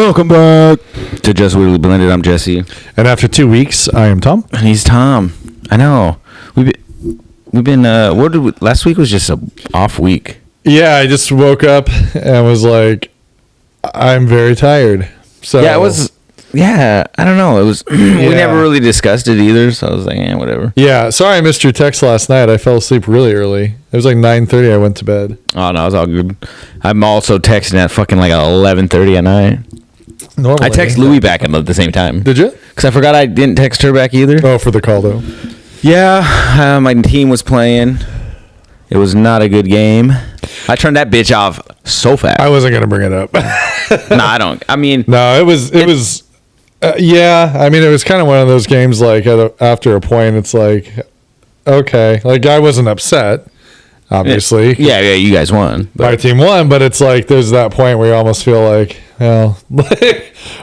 Welcome back to Just Weirdly Blended. I'm Jesse. And after 2 weeks, I am Tom. And he's Tom. I know. We've been last week was just a off week. Yeah, I just woke up and was like, I'm very tired. So yeah, it was. Yeah, I don't know. It was. We never really discussed it either, so I was like, whatever. Yeah, sorry I missed your text last night. I fell asleep really early. It was like 9:30. I went to bed. Oh no, it was all good. I'm also texting at fucking like 11:30 at night. Normally, I text Louie back at the same time. Did you? Because I forgot I didn't text her back either. Oh, for the call though. Yeah, my team was playing. It was not a good game. I turned that bitch off so fast. I wasn't gonna bring it up. No, I don't. I mean, no, it was. Yeah, I mean, it was kind of one of those games. Like after a point, it's like, okay, like I wasn't upset. Obviously, yeah, you guys won. My team won, but it's like there's that point where you almost feel like, well,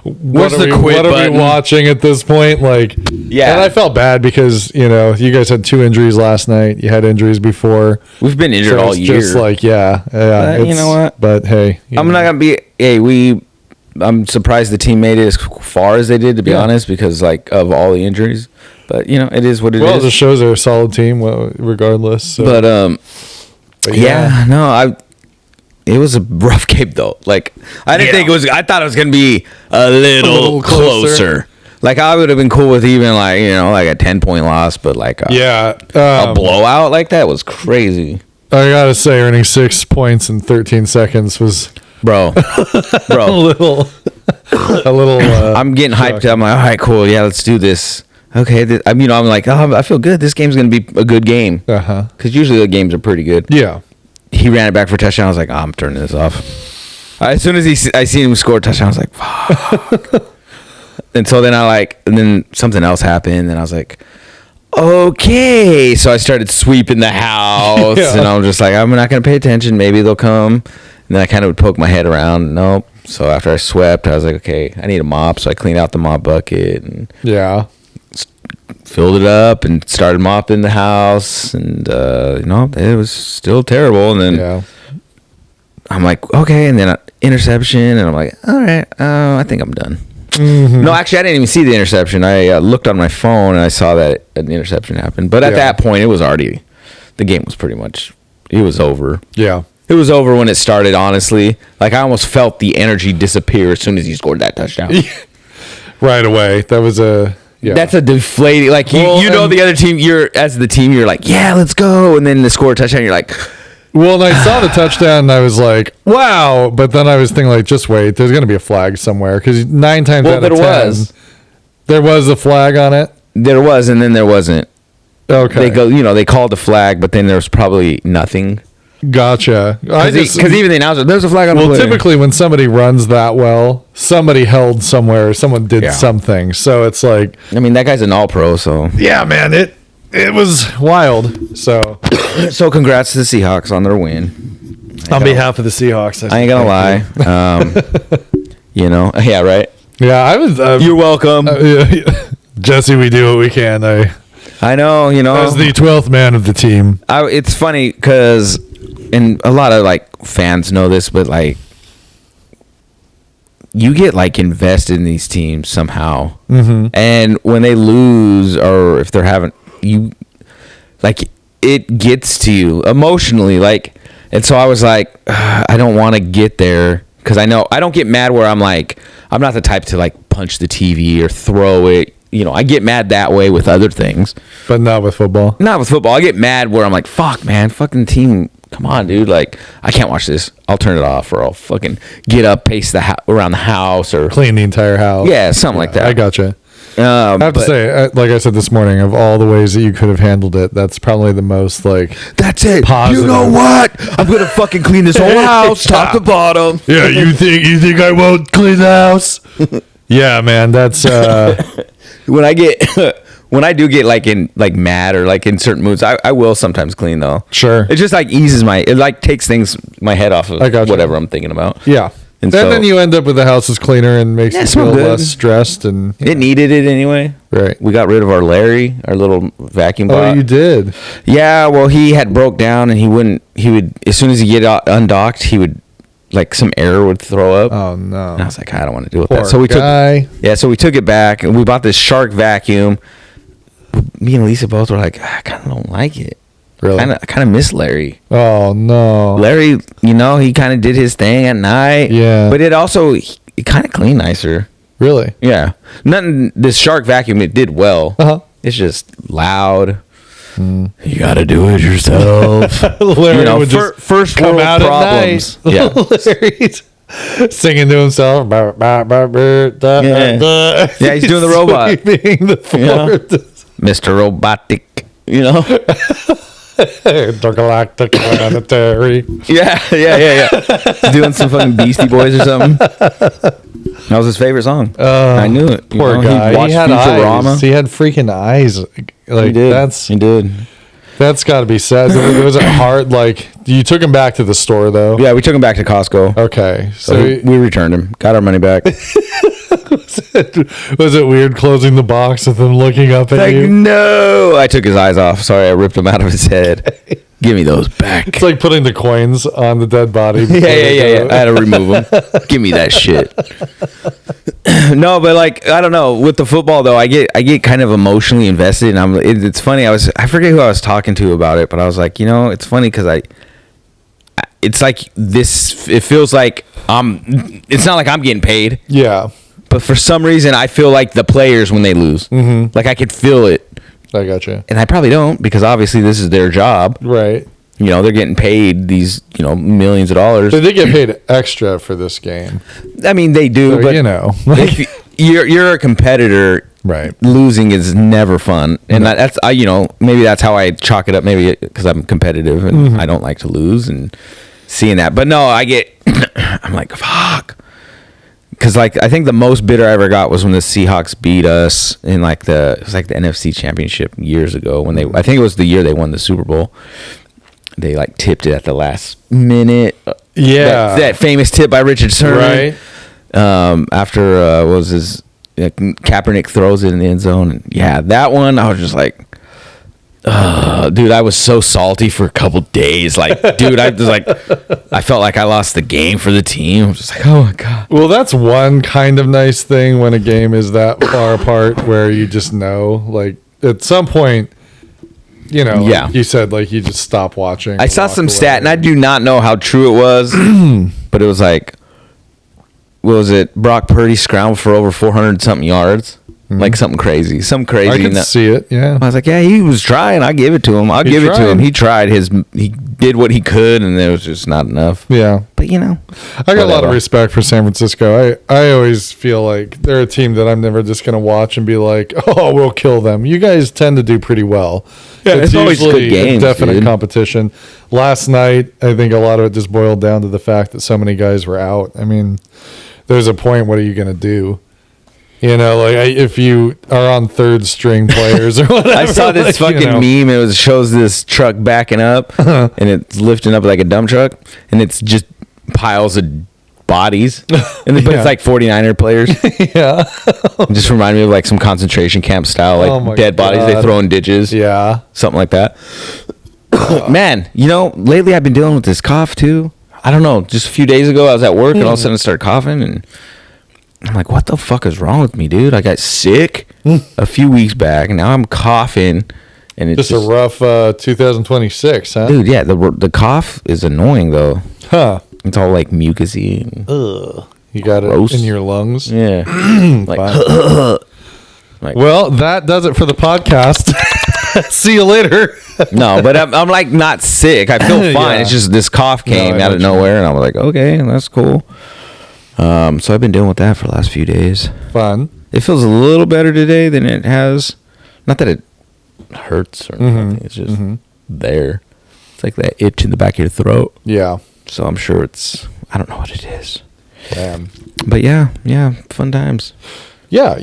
what are we watching at this point? Like, yeah. And I felt bad because you guys had 2 injuries last night. You had injuries before. We've been injured all year. Just like, yeah. You know what? But hey, I'm not gonna be. Hey, I'm surprised the team made it as far as they did, to be honest, because like of all the injuries. But it is what it is. Well, it just shows they're a solid team, regardless. So. But yeah, no, it was a rough game though. Like I didn't think it was. I thought it was gonna be a little closer. Like I would have been cool with even like like a 10-point loss, but like a blowout like that was crazy. I gotta say, earning 6 points in 13 seconds was. Bro. a little. I'm getting hyped up. I'm like, all right, cool. Yeah, let's do this. Okay. I'm like, oh, I feel good. This game's going to be a good game. Because usually the games are pretty good. Yeah. He ran it back for a touchdown. I was like, I'm turning this off. As soon as I seen him score a touchdown, I was like, fuck. And so then and then something else happened. And I was like, okay. So I started sweeping the house. And I was just like, I'm not going to pay attention. Maybe they'll come. And then I kind of would poke my head around. Nope. So after I swept, I was like, okay, I need a mop. So I cleaned out the mop bucket and filled it up and started mopping the house. And, it was still terrible. And then I'm like, okay. And then interception. And I'm like, all right, I think I'm done. Mm-hmm. No, actually, I didn't even see the interception. I looked on my phone and I saw that an interception happened. But at that point, it was already, the game was pretty much, it was over. Yeah. It was over when it started, honestly. Like, I almost felt the energy disappear as soon as he scored that touchdown. Right away. That was a... Yeah. That's a deflating... Like, the other team, as the team, you're like, yeah, let's go. And then the score touchdown, you're like... Well, and I saw the touchdown, and I was like, wow. But then I was thinking, like, just wait. There's going to be a flag somewhere. Because 9 times out of 10... There was a flag on it? There was, and then there wasn't. Okay. They called the flag, but then there was probably nothing... Gotcha. Because even the announcer, there's a flag on the play. Well, typically when somebody runs that well, somebody held somewhere, someone did something. So it's like... I mean, that guy's an all-pro, so... Yeah, man, it was wild. So congrats to the Seahawks on their win. On behalf of the Seahawks. I ain't gonna lie. Yeah, right? Yeah, I was... You're welcome. Jesse, we do what we can. I know, As the 12th man of the team. It's funny because... And a lot of fans know this, but you get invested in these teams somehow, and when they lose or if they're having it gets to you emotionally, and so I was like, I don't want to get there because I know I don't get mad where I'm I'm not the type to punch the TV or throw it. I get mad that way with other things, but not with football. Not with football. I get mad where I'm like, fuck, man, fucking team. Come on, dude. I can't watch this. I'll turn it off or I'll fucking get up, pace around the house or... Clean the entire house. Yeah, something like that. I gotcha. I have to say, like I said this morning, of all the ways that you could have handled it, that's probably the most, That's it. Positive. You know what? I'm going to fucking clean this whole house, top to bottom. Yeah, you think I won't clean the house? Yeah, man, that's... When I do get mad or in certain moods, I will sometimes clean though. Sure. It just eases takes my head off of whatever I'm thinking about. Yeah. And then you end up with the house is cleaner and makes you feel less stressed and it needed it anyway. Right. We got rid of our Larry, our little vacuum bot. Oh, you did? Yeah, well he had broke down and he would as soon as he get undocked, he would like some air would throw up. Oh no! And I was like, I don't want to deal with Poor that. So we guy. so we took it back and we bought this shark vacuum. Me and Lisa both were like, I kind of don't like it. Really? I kind of miss Larry. Oh no! Larry, he kind of did his thing at night. Yeah. But it also it kind of cleaned nicer. Really? Yeah. Nothing. This shark vacuum, it did well. It's just loud. You got to do it yourself. Larry would just first come world out problems. At night. Yeah. Larry's singing to himself. Yeah, he's doing the robot. Sweeping the floor. Mr. Robotic. Intergalactic planetary. Yeah. Doing some fucking Beastie Boys or something. That was his favorite song. I knew it. Poor guy. He had Futurama. Eyes. He had freaking eyes. Like he did. He did. That's got to be sad. Was it hard? Like you took him back to the store though? Yeah, we took him back to Costco. Okay, so we returned him. Got our money back. Was it weird closing the box with him looking up at you? No, I took his eyes off. Sorry, I ripped them out of his head. Give me those back. It's like putting the coins on the dead body. Yeah. I had to remove them. Give me that shit. No, but like I don't know. With the football though, I get kind of emotionally invested, and it's funny. I forget who I was talking to about it, but I was like, it's funny because it's like this. It feels like it's not like I'm getting paid. Yeah. But for some reason, I feel like the players when they lose. Mm-hmm. Like I could feel it. I gotcha. And I probably don't because obviously this is their job. Right. They're getting paid these, millions of dollars. They did get paid extra for this game. I mean, they do, so, but if you're a competitor, right? Losing is never fun, and that's maybe that's how I chalk it up. Maybe because I'm competitive and I don't like to lose and seeing that. But no, I'm like fuck. Because I think the most bitter I ever got was when the Seahawks beat us in it was the NFC Championship years ago when I think it was the year they won the Super Bowl. They tipped it at the last minute. Yeah, that famous tip by Richard Sherman. Right. After what was his Kaepernick throws it in the end zone. And yeah, that one I was just like, dude, I was so salty for a couple days. Dude, I felt like I lost the game for the team. I was just like, oh my god. Well, that's one kind of nice thing when a game is that far apart, where you just know, at some point, like you said, you just stop watching. I saw some stat, and I do not know how true it was, but it was what was it? Brock Purdy scrambled for over 400 something yards. Something crazy. I could see it, yeah. I was like, yeah, he was trying. I'll give it to him. He tried. He did what he could, and it was just not enough. Yeah. But, I got a lot of respect for San Francisco. I always feel like they're a team that I'm never just going to watch and be like, oh, we'll kill them. You guys tend to do pretty well. Yeah, it's always good games, a definite dude. Competition. Last night, I think a lot of it just boiled down to the fact that so many guys were out. I mean, there's a point, what are you going to do? If you are on third string players or whatever. I saw this fucking meme. It shows this truck backing up, and it's lifting up like a dump truck, and it's just piles of bodies. But it's like 49er players. Yeah. It just reminded me of some concentration camp style, dead bodies they throw in ditches. Yeah. Something like that. Man, lately I've been dealing with this cough too. I don't know. Just a few days ago, I was at work, and all of a sudden I started coughing, and I'm like, what the fuck is wrong with me, dude? I got sick a few weeks back, and now I'm coughing, and it's just a rough 2026, huh? Dude, yeah, the cough is annoying though. Huh? It's all mucusy. Ugh. You got gross. It in your lungs. Yeah. Well, that does it for the podcast. See you later. No, but I'm not sick. I feel fine. Yeah. It's just this cough came out of nowhere, and I was like, okay, that's cool. So I've been dealing with that for the last few days. Fun. It feels a little better today than it has. Not that it hurts or anything. It's just there. It's like that itch in the back of your throat. Yeah. So I'm sure I don't know what it is. Damn. But yeah, fun times. Yeah,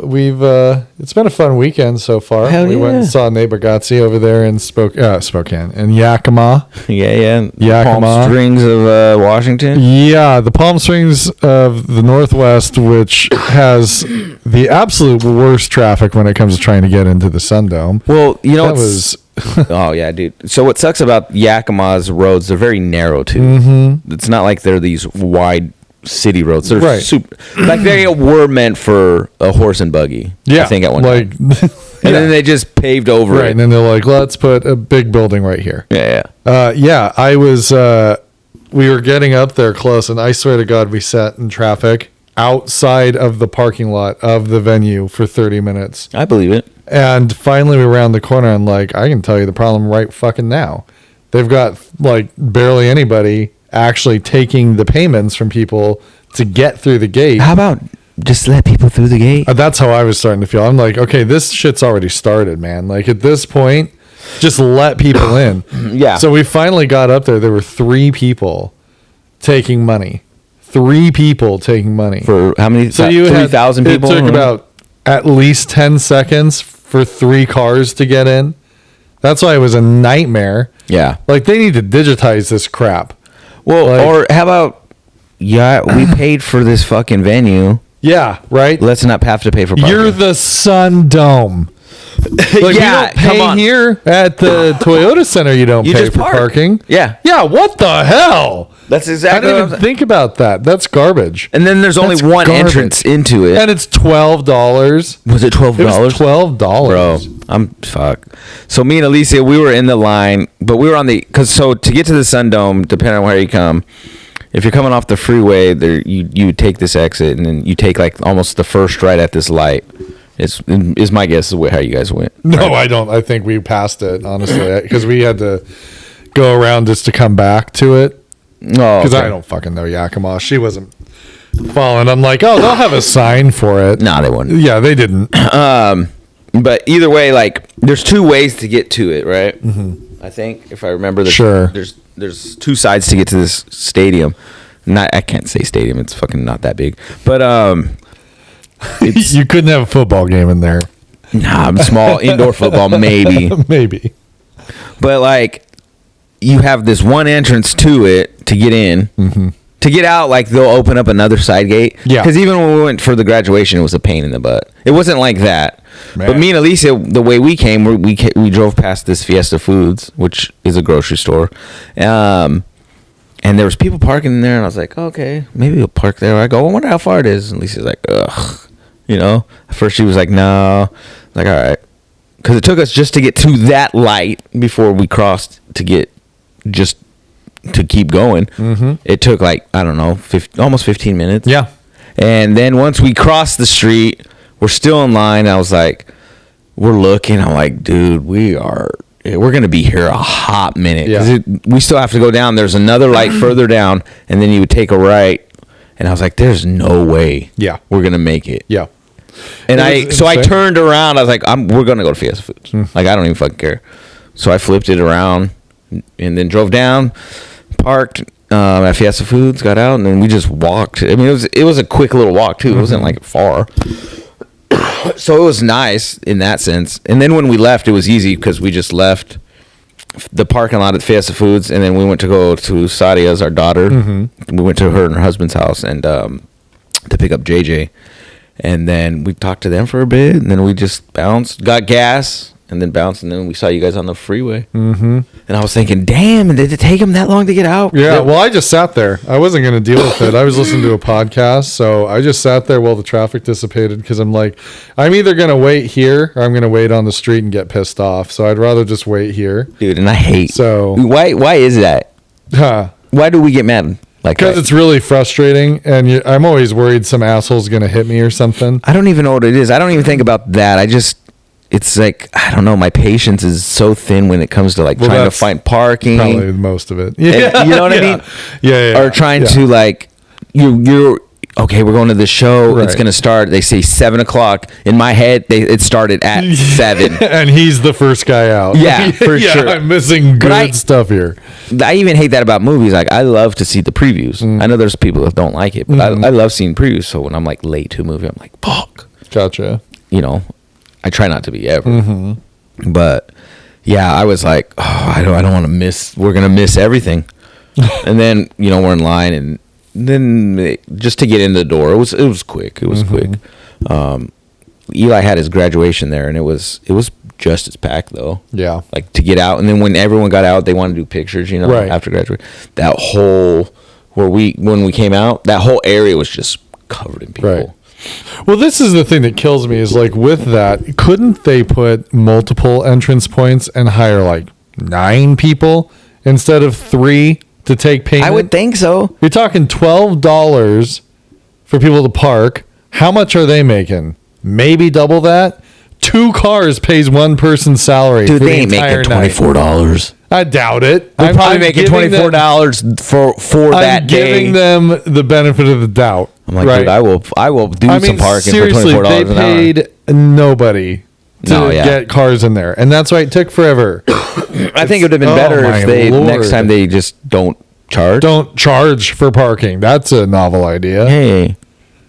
we've it's been a fun weekend so far. Hell we went and saw Neighbor Gotzi over there in Spokane and Yakima. Yeah. Yakima. Palm Springs of Washington. Yeah, the Palm Springs of the Northwest, which has the absolute worst traffic when it comes to trying to get into the Sun Dome. Well, that was Oh yeah, dude. So what sucks about Yakima's roads? They're very narrow too. It's not like they're these wide city roads. They're super, like they were meant for a horse and buggy. Yeah, I think at one time. And then they just paved over it. And then they're like, let's put a big building right here. Yeah. I was. We were getting up there close, and I swear to God, we sat in traffic outside of the parking lot of the venue for 30 minutes. I believe it. And finally, we round the corner, and like, I can tell you the problem right fucking now. They've got like barely anybody actually taking the payments from people to get through the gate. How about just let people through the gate? That's how I was starting to feel. I'm like, okay, this shit's already started, man. Like at this point, just let people in. Yeah. So we finally got up there. There were 3 people taking money. 3 people taking money. For how many? So you 3,000 people? It took about at least 10 seconds for 3 cars to get in. That's why it was a nightmare. Yeah. Like they need to digitize this crap. Well, like, or how about, we paid for this fucking venue. Yeah, right? Let's not have to pay for parking. You're the Sun Dome. Like, yeah, you don't pay here at the Toyota Center. You don't pay for parking. Yeah. Yeah, what the hell? That's exactly I didn't even think about that. That's garbage. And then there's only one entrance into it. And it's $12. Was it $12? It was $12. Bro, I'm fuck. So me and Alicia, we were in the line, but we were on so to get to the Sun Dome, depending on where you come, if you're coming off the freeway, there you take this exit, and then you take like almost the first right at this light. Is my guess is how you guys went. No, right? I don't. I think we passed it, honestly, because we had to go around just to come back to it. No, because I don't fucking know Yakima. She wasn't following. I'm like, oh, they'll have a sign for it. No, they wouldn't. Yeah, they didn't. But either way, like, there's 2 ways to get to it, right? I think, if I remember, there's 2 sides to get to this stadium. I can't say stadium; it's fucking not that big. But you couldn't have a football game in there. Nah, I'm small indoor football, maybe. Maybe. But like, you have this one entrance to it to get in. To get out, like, they'll open up another side gate. Yeah. Because even when we went for the graduation, it was a pain in the butt. It wasn't like that. Man. But me and Alicia, the way we came, we drove past this Fiesta Foods, which is a grocery store. And there was people parking in there, and I was like, okay, maybe we'll park there. I go, I wonder how far it is. And Alicia's like, ugh. You know? At first she was like, no. Like, all right. Because it took us just to get to that light before we crossed to keep going. It took like, I don't know, almost 15 minutes. Yeah. And then once we crossed the street, we're still in line. I was like, we're looking. I'm like, dude, we're going to be here a hot minute. Yeah. We still have to go down. There's another light further down, and then you would take a right. And I was like, there's no way we're going to make it. Yeah. And I turned around. I was like, we're going to go to Fiesta Foods. Like, I don't even fucking care. So I flipped it around and then drove down, parked at Fiesta Foods, got out, and then we just walked. I mean, it was a quick little walk too. It wasn't like far. So it was nice in that sense. And then when we left, it was easy because we just left the parking lot at Fiesta Foods, and then we went to go to Sadia's, our daughter. We went to her and her husband's house and to pick up JJ. And then we talked to them for a bit, and then we just bounced, got gas, and then bounced, and then we saw you guys on the freeway. And I was thinking, damn, did it take them that long to get out? Yeah, well, I just sat there. I wasn't going to deal with it. I was listening to a podcast, so I just sat there while the traffic dissipated because I'm like, I'm either going to wait here or I'm going to wait on the street and get pissed off. So I'd rather just wait here. Dude, and I hate. So why is that? Why do we get mad? Because it's really frustrating, and I'm always worried some asshole's going to hit me or something. I don't even know what it is. I don't even think about that. It's like, I don't know, my patience is so thin when it comes to like trying to find parking. Probably most of it. Yeah. And, you know what I mean? Yeah. Or trying to like, you're okay, we're going to the show. Right. It's going to start. They say 7:00. In my head, it started at 7. And he's the first guy out. Yeah, for sure. I'm missing good stuff here. I even hate that about movies. Like, I love to see the previews. I know there's people that don't like it, but I love seeing previews. So when I'm like late to a movie, I'm like, fuck. Gotcha. You know, I try not to be ever. But yeah, I was like, oh, I don't want to miss. We're going to miss everything. And then, we're in line, and then just to get in the door, it was quick. It was quick. Eli had his graduation there, and it was just as packed though. Yeah. Like to get out, and then when everyone got out, they wanted to do pictures, you know, right. after graduation. That whole when we came out, that whole area was just covered in people. Right. Well, this is the thing that kills me is like with that, couldn't they put multiple entrance points and hire like 9 people instead of 3 to take payment? I would think so. You're talking $12 for people to park. How much are they making? Maybe double that. 2 cars pays one person's salary. Dude, they ain't making $24. I doubt it. They're probably making $24 for that day. I'm giving them the benefit of the doubt. I'm like, dude, I will do some parking for $24 they an hour. paid nobody to get cars in there, and that's why it took forever. I think it would have been better if next time they just don't charge. Don't charge for parking. That's a novel idea. Hey,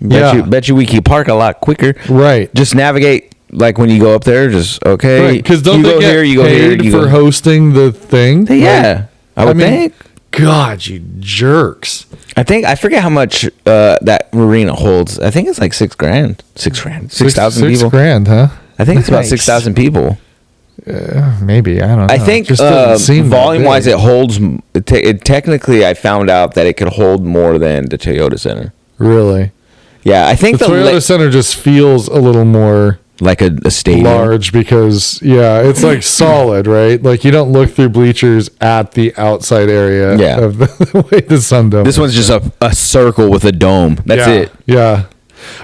bet you we can park a lot quicker. Right. Just navigate. Like when you go up there, just okay. Because don't they get paid for hosting the thing? Yeah, I would think. God, you jerks! I forget how much that arena holds. I think it's like $6,000. 6,000 people. $6,000, huh? I think it's about 6,000 people. Maybe, I don't know. I think volume-wise, it holds. Technically, I found out that it could hold more than the Toyota Center. Really? Yeah, I think the Toyota Center just feels a little more like a stadium. Large because it's like solid, right? Like you don't look through bleachers at the outside area of the way the Sun Dome. This one's just a circle with a dome. That's it. Yeah.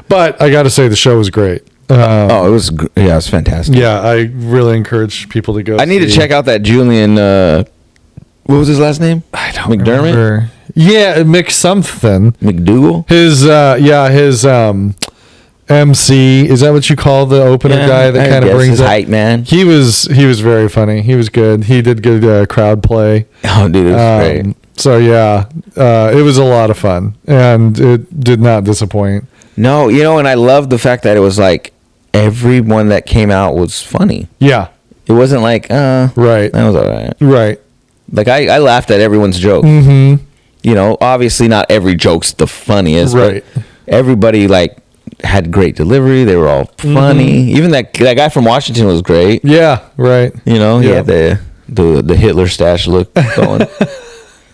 But I got to say the show was great. It was fantastic. Yeah, I really encourage people to go. I need to check out that Julian what was his last name? I don't McDermott? remember. Yeah, McSomething. McDougal? His MC, is that what you call the opener guy that kind of brings his up hype man? He was very funny. He was good. He did good crowd play. Oh, dude, it was great. So it was a lot of fun, and it did not disappoint. No, and I love the fact that it was like everyone that came out was funny. Yeah, it wasn't like right. That was all right. Right. Like I laughed at everyone's joke. Mm-hmm. Obviously not every joke's the funniest, right? But everybody had great delivery. They were all funny. Mm-hmm. Even that guy from Washington was great. Yeah, right. He had the Hitler stash look going.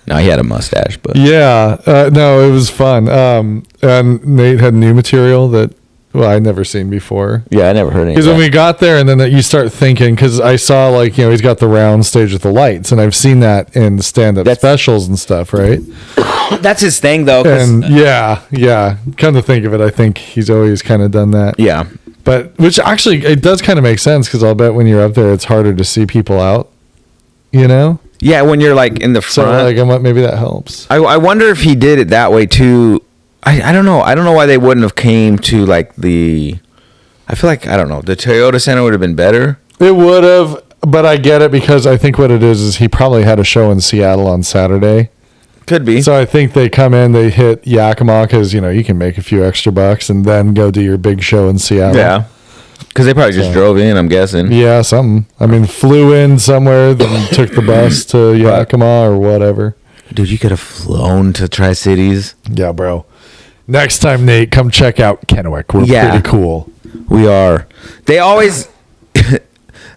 No, he had a mustache, but no, it was fun. And Nate had new material that I'd never seen before. Yeah, I never heard anything. Because when we got there, and then you start thinking, because I saw he's got the round stage with the lights, and I've seen that in stand-up specials and stuff, right? That's his thing, though. And come to think of it, I think he's always kind of done that. Yeah, but which actually it does kind of make sense because I'll bet when you're up there, it's harder to see people out. Yeah, when you're in the front. So maybe that helps. I wonder if he did it that way too. I don't know. I don't know why they wouldn't have came to the. I feel like I don't know. The Toyota Center would have been better. It would have, but I get it because I think what it is he probably had a show in Seattle on Saturday. Could be. So I think they come in, they hit Yakima because you can make a few extra bucks and then go do your big show in Seattle. Yeah. Because they probably just drove in, I'm guessing. Yeah, something. I mean, flew in somewhere, then took the bus to Yakima or whatever. Dude, you could have flown to Tri-Cities. Yeah, bro. Next time, Nate, come check out Kennewick. We're pretty cool. We are. They always...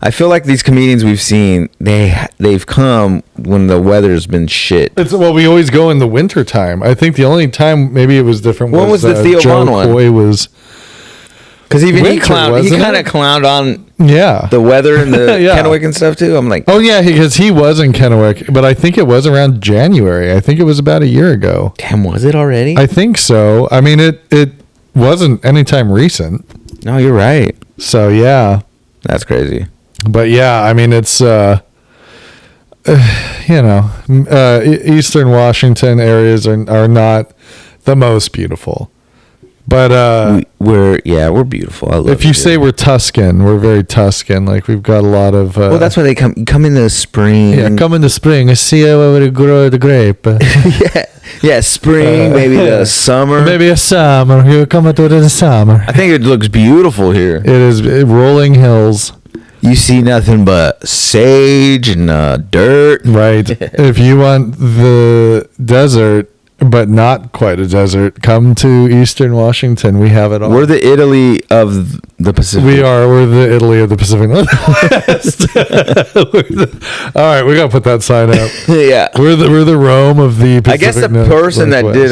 I feel like these comedians we've seen, they've come when the weather's been shit. We always go in the winter time. I think the only time maybe it was different when was the Theo Von one? Joe Coy was... Because even he kind of clowned on the weather and the Kennewick and stuff too. I'm like, oh yeah, because he was in Kennewick, but I think it was around January. I think it was about a year ago. Damn, was it already? I think so. I mean, it wasn't anytime recent. No, you're right. So yeah, that's crazy. But yeah, I mean, it's Eastern Washington areas are not the most beautiful. But we're beautiful. I love if you say we're Tuscan, we're very Tuscan. We've got a lot of. That's why they come in the spring. Yeah, come in the spring. I see how we grow the grape. Spring, maybe the summer. Maybe a summer. You come into the summer. I think it looks beautiful here. It is rolling hills. You see nothing but sage and dirt. Right. If you want the desert, but not quite a desert. Come to Eastern Washington. We have it all. We're the Italy of the Pacific. We're the Italy of the Pacific Northwest. All right, we gotta put that sign up. Yeah, we're the Rome of the Pacific. I guess the person that did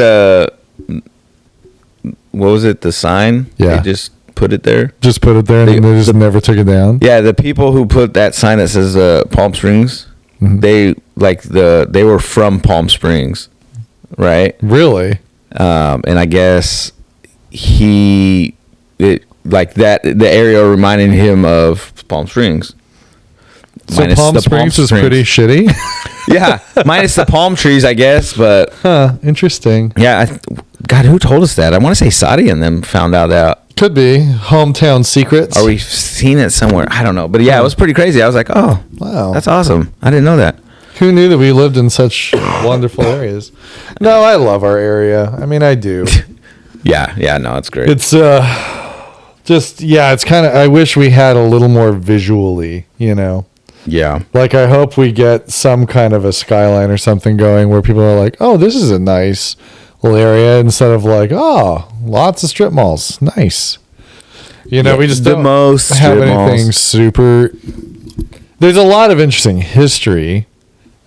what was it? The sign. Yeah, they just put it there. Just put it there, and they just never took it down. Yeah, the people who put that sign that says Palm Springs, they were from Palm Springs. Right. Really? And I guess the area reminded him of Palm Springs. So Palm Springs is pretty shitty. Yeah, minus the palm trees, I guess. But interesting. Yeah, God, who told us that? I want to say Saudi and them found out that. Could be hometown secrets. Or we've seen it somewhere. I don't know, but yeah, it was pretty crazy. I was like, oh, wow, that's awesome. I didn't know that. Who knew that we lived in such wonderful areas? No, I love our area. I mean, I do. Yeah, no, it's great. It's it's kind of, I wish we had a little more visually, Yeah. Like, I hope we get some kind of a skyline or something going where people are like, oh, this is a nice little area, instead of like, oh, lots of strip malls. Nice. We just don't have anything super. There's a lot of interesting history.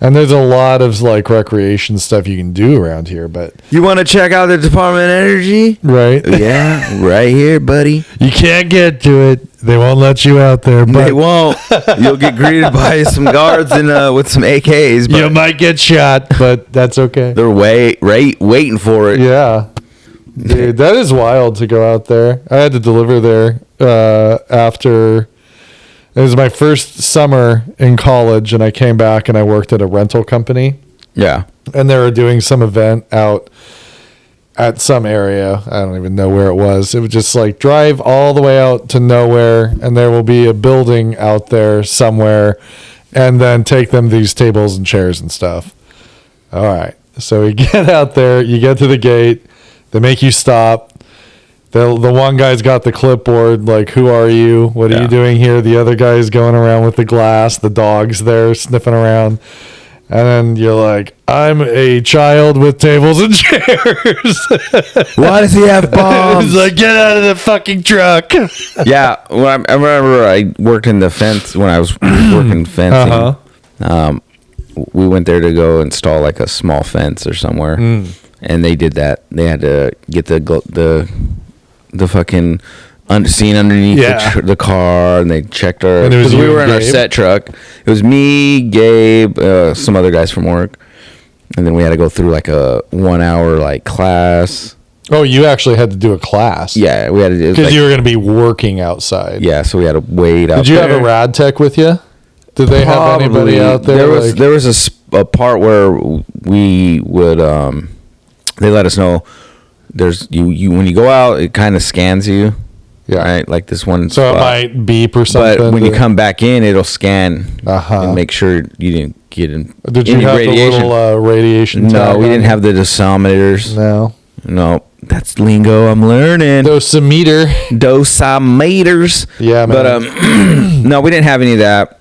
And there's a lot of like recreation stuff you can do around here, but you want to check out the Department of Energy, right? Yeah, right here, buddy. You can't get to it; they won't let you out there. But they won't. You'll get greeted by some guards and with some AKs. But you might get shot, but that's okay. They're waiting for it. Yeah, dude, that is wild to go out there. I had to deliver there after. It was my first summer in college, and I came back and I worked at a rental company. Yeah. And they were doing some event out at some area. I don't even know where it was. It was just like drive all the way out to nowhere, and there will be a building out there somewhere, and then take them these tables and chairs and stuff. All right. So we get out there, you get to the gate, they make you stop. The one guy's got the clipboard, like, who are you? What are you doing here? The other guy's going around with the glass. The dog's there sniffing around. And then you're like, I'm a child with tables and chairs. Why does he have bombs? He's like, get out of the fucking truck. Yeah. Well, I remember I worked in the fence when I was working fencing. We went there to go install like a small fence or somewhere. And they did that. They had to get the fucking scene underneath the car, and they checked our, because we were in our set truck. It was me, Gabe, some other guys from work, and then we had to go through like a 1 hour like class. Oh, you actually had to do a class? Yeah, we had to do, because you were going to be working outside. Yeah, so we had to wait out. Did you have a rad tech with you? Did they have anybody out there? There was a part where we would they let us know there's you when you go out, it kind of scans you. Yeah. Right? Like this one. So it might beep or something. But when you come back in, it'll scan and make sure you didn't get in. Did you have radiation? The little radiation tag? No, we didn't have the dosimeters. No. That's lingo I'm learning. Dosimeters. Yeah, man. But no, we didn't have any of that.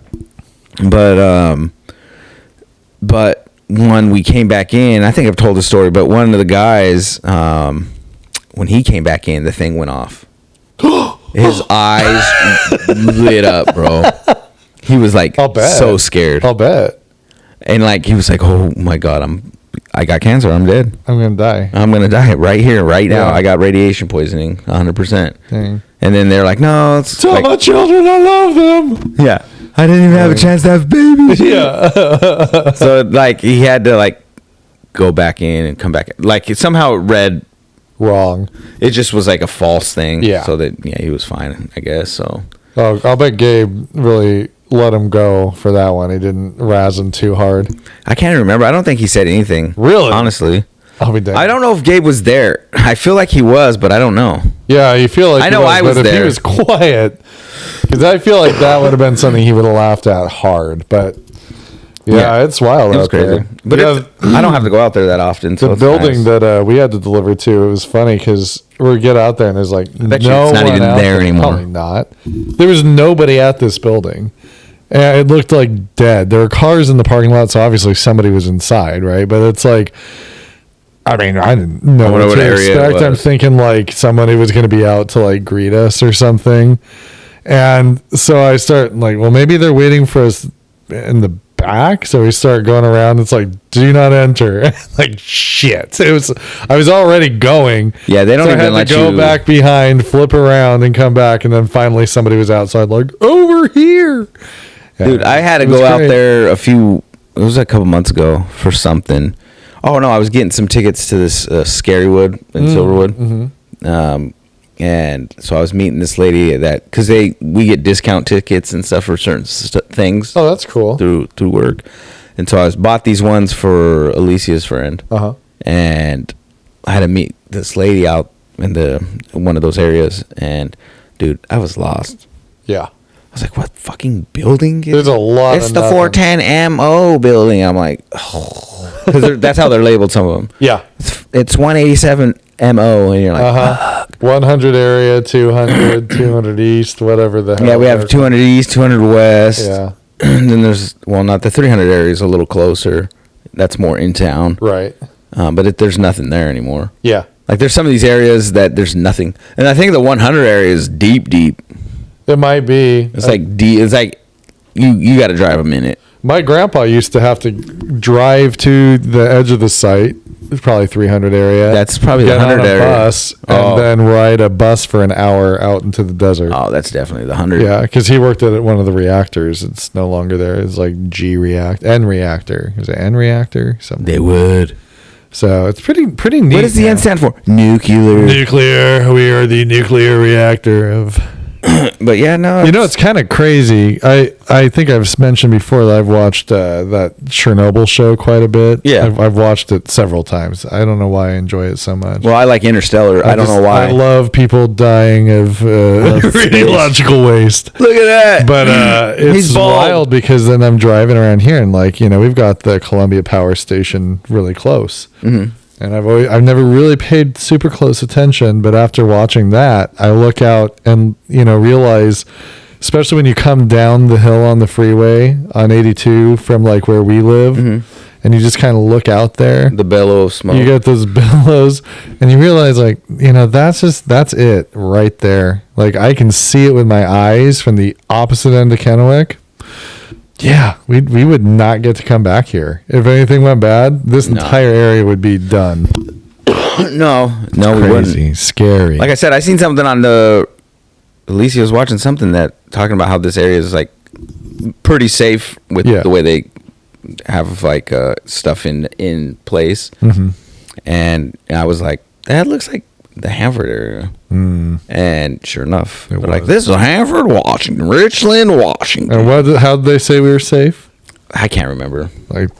But when we came back in, I think I've told the story, but one of the guys, when he came back in, the thing went off. His eyes lit up, bro. He was like so scared. I'll bet. And like he was like, "Oh my God, I got cancer. I'm dead. I'm gonna die. I'm gonna die right here, right now. I got radiation poisoning, 100%." And then they're like, "No, it's tell my children I love them." Yeah, I didn't even have a chance to have babies. Yeah. So like he had to like go back in and come back. Like somehow it read wrong. It just was like a false thing. Yeah. So that he was fine, I guess. So. Oh, I'll bet Gabe really let him go for that one. He didn't razz him too hard. I can't remember. I don't think he said anything. Really? Honestly. I'll be damned. I don't know if Gabe was there. I feel like he was, but I don't know. Yeah, you feel like I know I was there. If he was quiet, because I feel like that would have been something he would have laughed at hard. But yeah, it's wild. It was crazy. There. But I don't have to go out there that often. So the building that we had to deliver to, it was funny because we get out there and there's like no it's not even there anymore. Probably not. There was nobody at this building. And it looked like dead. There were cars in the parking lot, so obviously somebody was inside, right? But it's like, I mean, I didn't know what to expect. I'm thinking like somebody was going to be out to like greet us or something. And so I start like, well, maybe they're waiting for us in the back. So we start going around. It's like, do not enter. Like, shit. I was already going. Yeah, they don't so even I had let to go back behind, flip around, and come back. And then finally somebody was outside, like, over here. Yeah, dude, I had to go out there it was a couple months ago for something. Oh, no, I was getting some tickets to this Scarywood in Silverwood. Mm-hmm. And so I was meeting this lady because we get discount tickets and stuff for certain things. Oh, that's cool. Through work. And so I bought these ones for Alicia's friend. Uh-huh. And I had to meet this lady out in one of those areas. And, dude, I was lost. Yeah. I was like, what fucking building? There's a lot It's the 410 MO building. I'm like, oh. Because that's how they're labeled, some of them. Yeah. It's 187 MO. And you're like, fuck. 100 area, 200, 200 east, whatever the hell. Yeah, we have 200 east, 200 west. Yeah. And then there's, not the 300 area is a little closer. That's more in town. Right. But there's nothing there anymore. Yeah. Like there's some of these areas that there's nothing. And I think the 100 area is deep. It might be. It's like deep. It's like you got to drive a minute. My grandpa used to have to drive to the edge of the site. It's probably 300 area. That's probably the 100 area. Bus and then ride a bus for an hour out into the desert. Oh, that's definitely the 100. Yeah, because he worked at one of the reactors. It's no longer there. It's like N reactor. Is it N reactor? Something. They would. So it's pretty neat. What does the N stand for? Nuclear. We are the nuclear reactor of. But yeah, no. It's kind of crazy. I think I've mentioned before that I've watched that Chernobyl show quite a bit. Yeah. I've watched it several times. I don't know why I enjoy it so much. Well, I like Interstellar. I don't know why. I love people dying of radiological waste. Look at that. But it's wild because then I'm driving around here and we've got the Columbia Power Station really close. Mm-hmm. And I've never really paid super close attention, but after watching that, I look out and realize, especially when you come down the hill on the freeway on 82 from where we live, mm-hmm. and you just kind of look out there, the billow of smoke. You get those billows, and you realize that's it right there. I can see it with my eyes from the opposite end of Kennewick. Yeah, we would not get to come back here. If anything went bad, this entire area would be done. No, we wouldn't. Scary. Like I said, I seen something on Alicia was watching something talking about how this area is pretty safe with the way they have stuff in place. Mm-hmm. And I was like, that looks like the Hanford area. And sure enough, this is Hanford, Washington, Richland, Washington. And how did they say we were safe? I can't remember.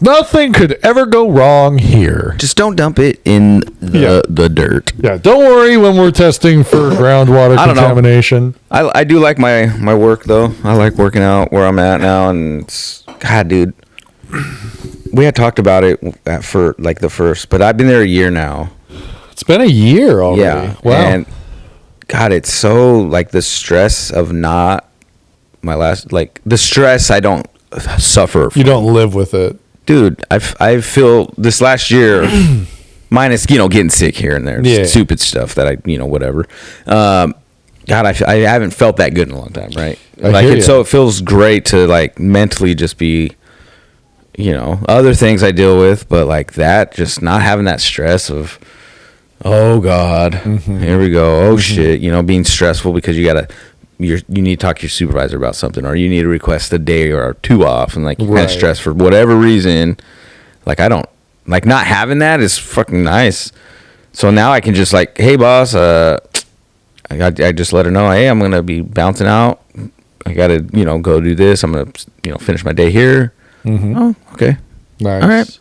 Nothing could ever go wrong here. Just don't dump it in the dirt. Yeah, don't worry when we're testing for groundwater contamination. I do like my work though. I like working out where I'm at now, and God, dude, we had talked about it for the first, but I've been there a year now. It's been a year already. Yeah. Wow. And God, it's so the stress of the stress I don't suffer from. You don't live with it. Dude, I feel this last year minus, getting sick here and there. Yeah. Stupid stuff that whatever. God, I haven't felt that good in a long time, right? So it feels great to mentally just be other things I deal with, but that just not having that stress of oh God, mm-hmm. Here we go. Oh mm-hmm. shit, being stressful because you need to talk to your supervisor about something, or you need to request a day or two off, and you're kind of stressed for whatever reason. I don't not having that is fucking nice. So now I can just hey boss, I just let her know, hey, I'm gonna be bouncing out. I gotta go do this. I'm gonna finish my day here. Mm-hmm. Oh, okay, nice. All right.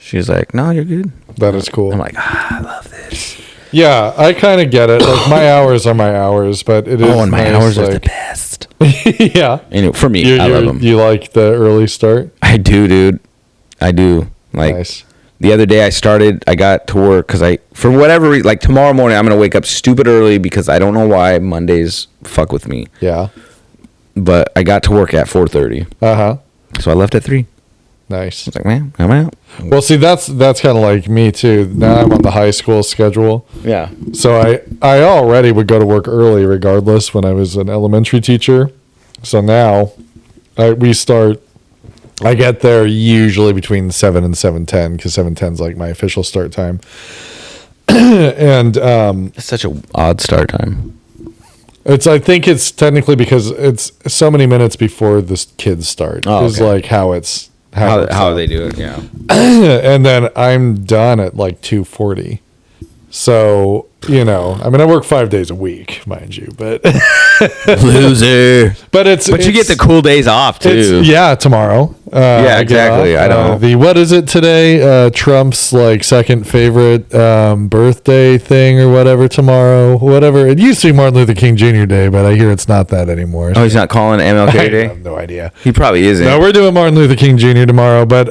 She's like, no, you're good. That is cool. I'm like, I love this. Yeah, I kind of get it. My hours are my hours, but it is. Oh, and my hours are the best. Yeah. Anyway, for me, I love them. You like the early start? I do, dude. I do. Nice. The other day I got to work because for whatever reason, tomorrow morning, I'm going to wake up stupid early because I don't know why Mondays fuck with me. Yeah. But I got to work at 4:30. Uh-huh. So I left at 3. Nice. I was like, man, I'm out. Well, see, that's kind of like me too. Now I'm on the high school schedule. Yeah. So I already would go to work early regardless when I was an elementary teacher. So now I get there usually between 7 and 7:10 because 7:10 is like my official start time. And it's such an odd start time. I think it's technically because it's so many minutes before the kids start. Is like how they do it. Yeah. And then I'm done at like 2:40. So, I work 5 days a week, mind you, but loser. But you get the cool days off too. Tomorrow. Yeah, exactly. I know. What is it today? Trump's like second favorite birthday thing or whatever tomorrow. Whatever. It used to be Martin Luther King Jr. Day, but I hear it's not that anymore. Oh, he's not calling MLK Day? I have no idea. He probably isn't. No, we're doing Martin Luther King Jr. tomorrow, but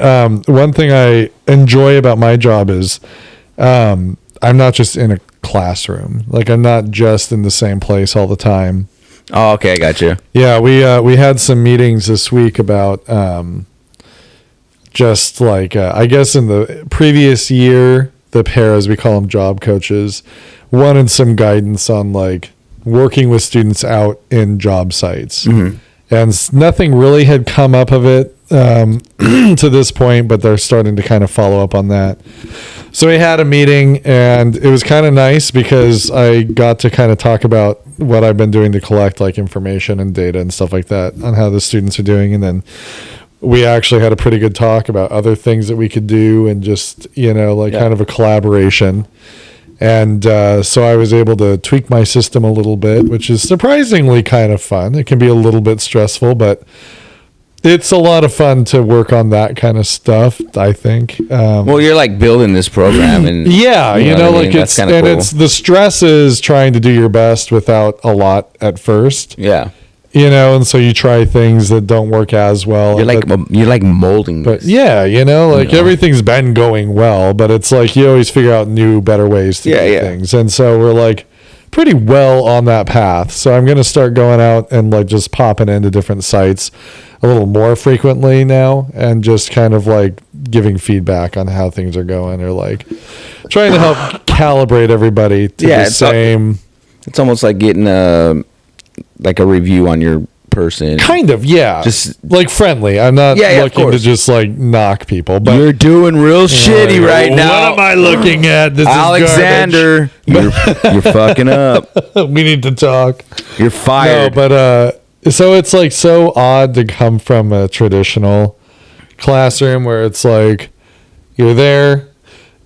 one thing I enjoy about my job is I'm not just in a classroom. Like I'm not just in the same place all the time. Oh, okay, I got you. Yeah, we had some meetings this week about just like I guess in the previous year, the paras, we call them job coaches, wanted some guidance on like working with students out in job sites. Mm-hmm. And nothing really had come up of it to this point, but they're starting to kind of follow up on that. So we had a meeting, and it was kind of nice because I got to kind of talk about what I've been doing to collect like information and data and stuff like that on how the students are doing. And then we actually had a pretty good talk about other things that we could do and just, kind of a collaboration. And so I was able to tweak my system a little bit, which is surprisingly kind of fun. It can be a little bit stressful, but it's a lot of fun to work on that kind of stuff, I think. Well, you're like building this program, and yeah, like it's kind of cool. It's the stress is trying to do your best without a lot at first. Yeah. And so you try things that don't work as well. You're like molding. But yeah, everything's been going well, but it's like you always figure out new, better ways to do things. And so we're like pretty well on that path. So I'm going to start going out and like just popping into different sites a little more frequently now and just kind of like giving feedback on how things are going or like trying to help calibrate everybody to the same. It's almost like getting a review on your person. Kind of, yeah. Just like friendly. I'm not looking to just like knock people, but you're doing real shitty right now. What am I looking at? This Alexander, you're fucking up. We need to talk. You're fired. No, but so it's like so odd to come from a traditional classroom where it's like you're there,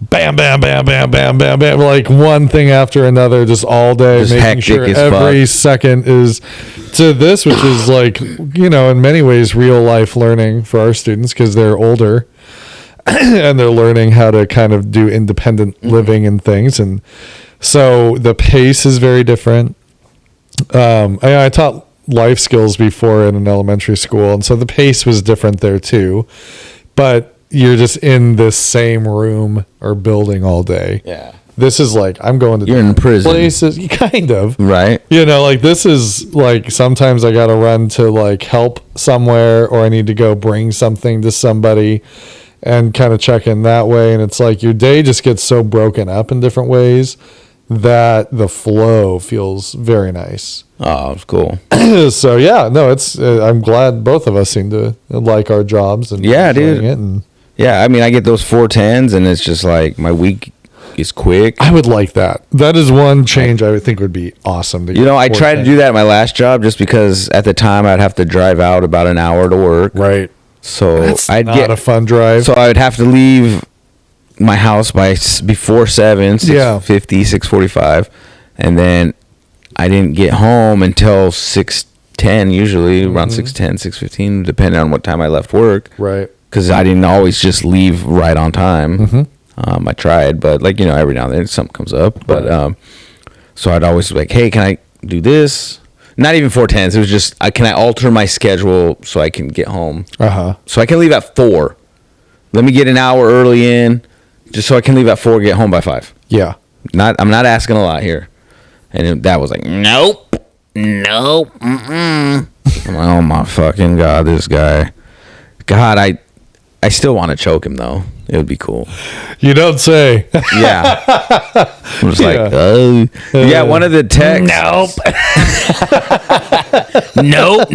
bam, bam, bam, bam, bam, bam, bam, like one thing after another, just all day, just making sure every second is to this, which is like, in many ways real life learning for our students because they're older and they're learning how to kind of do independent living and things. And so the pace is very different. I taught life skills before in an elementary school, and so the pace was different there too, but you're just in this same room or building all day. Yeah. This is like I'm going to you're in prison places, kind of, right? Like this is like sometimes I got to run to like help somewhere, or I need to go bring something to somebody and kind of check in that way. And it's like your day just gets so broken up in different ways that the flow feels very nice. Oh, it's cool. So yeah, no, it's I'm glad both of us seem to like our jobs and dude. I mean, I get those 410s, and it's just like my week is quick. I would like that. That is one change I would think would be awesome. I tried to do that at my last job just because at the time I'd have to drive out about an hour to work. Right. So that's not a fun drive. So I would have to leave my house before 7, 6:50, 6:45, and then I didn't get home until 6:10, usually around 6:10, 6:15, depending on what time I left work. Right. Because I didn't always just leave right on time. Mm-hmm. I tried, but every now and then something comes up. But so I'd always be like, hey, can I do this? Not even 4:10s. It was just, can I alter my schedule so I can get home? So I can leave at 4. Let me get an hour early in, just so I can leave at 4, get home by 5. Yeah. I'm not asking a lot here. And that was like, nope, mm-mm. I'm like, oh my fucking God, this guy. God, I still want to choke him though. It would be cool. You don't say. Yeah. I'm just like, oh. Yeah, one of the texts. Nope.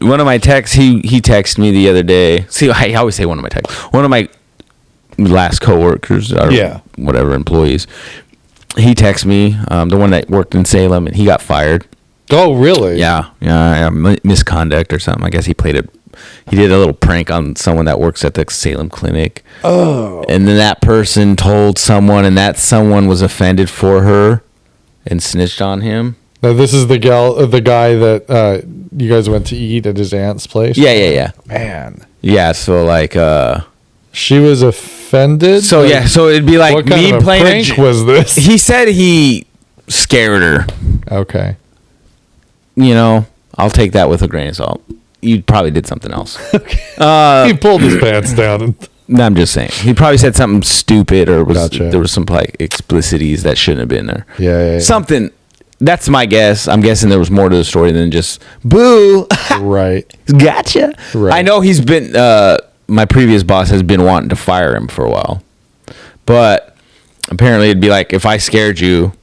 One of my texts, he texted me the other day. See, I always say one of my texts. One of my last coworkers or whatever employees. He texted me, the one that worked in Salem, and he got fired. Oh, really? Yeah, misconduct or something. I guess he did a little prank on someone that works at the Salem clinic. Oh. And then that person told someone, and that someone was offended for her and snitched on him. Now, this is the guy that you guys went to eat at his aunt's place? Yeah. Man. Yeah, so like... she was offended? So, yeah, so it'd be like what kind me of a playing... prank was this? He said he scared her. Okay. You know, I'll take that with a grain of salt. You probably did something else. Okay. He pulled his pants down. No, I'm just saying. He probably said something stupid or there was some like explicities that shouldn't have been there. Yeah. Something. That's my guess. I'm guessing there was more to the story than just boo. Right. Gotcha. Right. I know he's been. My previous boss has been wanting to fire him for a while, but apparently it'd be like if I scared you,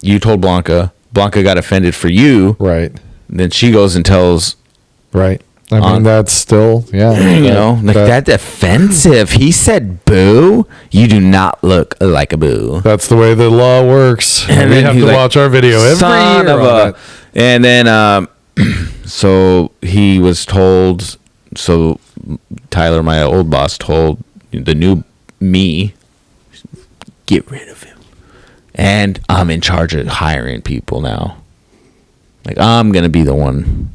you told Blanca got offended for you. Right. Then she goes and tells. Right. I mean, that's still, you know, like that's offensive. He said boo. You do not look like a boo. That's the way the law works. And we have to watch our video every year. And then, so he was told, so Tyler, my old boss, told the new me, get rid of him. And I'm in charge of hiring people now. Like, I'm going to be the one.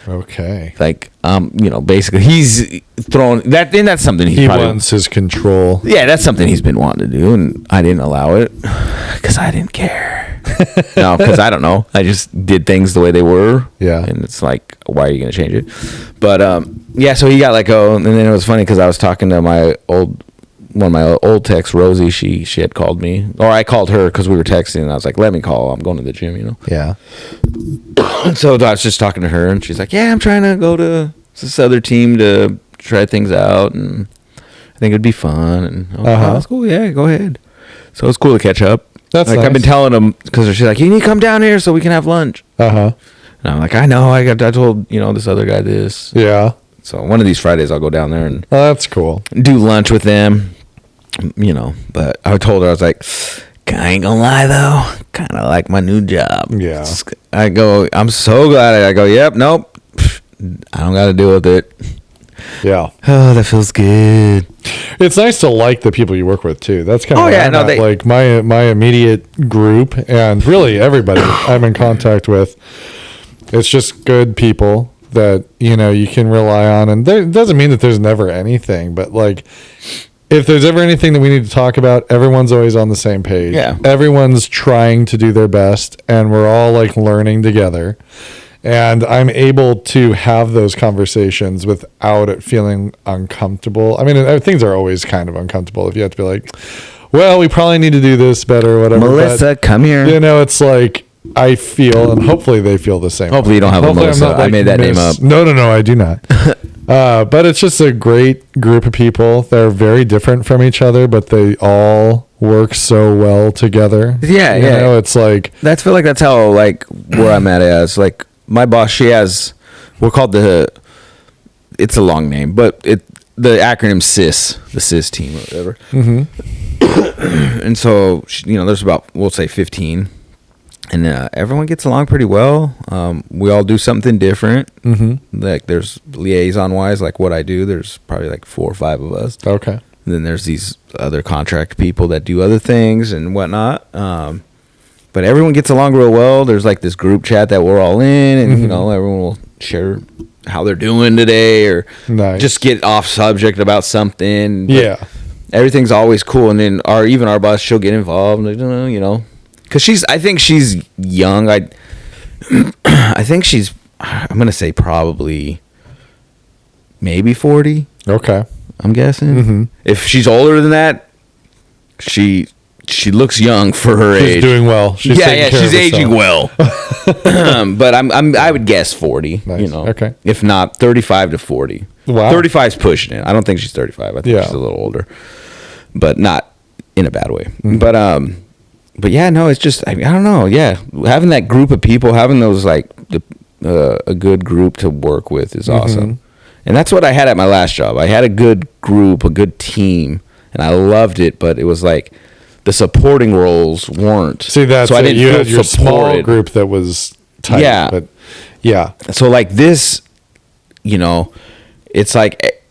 Okay. Like, you know, basically he's throwing that, and that's something he wants his control. Yeah, that's something he's been wanting to do, and I didn't allow it because I didn't care. No, because I don't know. I just did things the way they were. Yeah. And it's like, why are you going to change it? But, yeah, so he got let go, and then it was funny because I was talking to one of my old texts, Rosie. She had called me, or I called her because we were texting, and I was like, let me call. I'm going to the gym, you know? Yeah. So I was just talking to her, and she's like, yeah, I'm trying to go to this other team to try things out, and I think it'd be fun. And oh, that's cool. Yeah, go ahead. So it's cool to catch up. That's like, nice. I've been telling them, because she's like, you need to come down here so we can have lunch. And I'm like, I know. I told, you know, this other guy this. Yeah. So one of these Fridays I'll go down there and that's cool. Do lunch with them, you know. But I told her, I was like, I ain't gonna lie though, kind of like my new job. Yeah. I go, I'm so glad. I go, yep, nope, I don't got to deal with it. Yeah. Oh, that feels good. It's nice to like the people you work with too. That's kind of like my immediate group, and really everybody I'm in contact with. It's just good people that, you know, you can rely on, and it doesn't mean that there's never anything, but like, if there's ever anything that we need to talk about, everyone's always on the same page. Yeah. Everyone's trying to do their best, and we're all like learning together. And I'm able to have those conversations without it feeling uncomfortable. I mean, things are always kind of uncomfortable if you have to be like, well, we probably need to do this better or whatever. Melissa, come here. You know, it's like, I feel, and hopefully they feel the same. Hopefully you don't have a Melissa. I made that name up. No, I do not. But it's just a great group of people. They're very different from each other, but they all work so well together. Yeah, you know, it's like, I feel like that's how, like, where I'm at as, like, my boss, we're called it's a long name, but the acronym CIS, the CIS team or whatever. Mm-hmm. And so, you know, there's about, we'll say 15. And everyone gets along pretty well. We all do something different. Mm-hmm. Like, there's liaison-wise, like what I do, there's probably like 4 or 5 of us. Okay. And then there's these other contract people that do other things and whatnot. But everyone gets along real well. There's like this group chat that we're all in, and you know, everyone will share how they're doing today, or just get off subject about something. Yeah, everything's always cool. And then our boss, she'll get involved. You know, because I think she's young. I think she's. I'm gonna say probably maybe 40. Okay, I'm guessing. Mm-hmm. If she's older than that, she she looks young for her age. She's doing well. She's aging well. But I would guess 40. Nice. You know, okay. If not 35 to 40. Wow. 35 is pushing it. I don't think she's 35. I think she's a little older, but not in a bad way. Mm-hmm. But yeah, no, it's just I don't know. Yeah, having that group of people, having those like a good group to work with is awesome. And that's what I had at my last job. I had a good group, a good team, and I loved it. But it was like the supporting roles weren't. See, that's so I didn't feel your small group that was tight. Yeah, but yeah. So like this, you know, it's like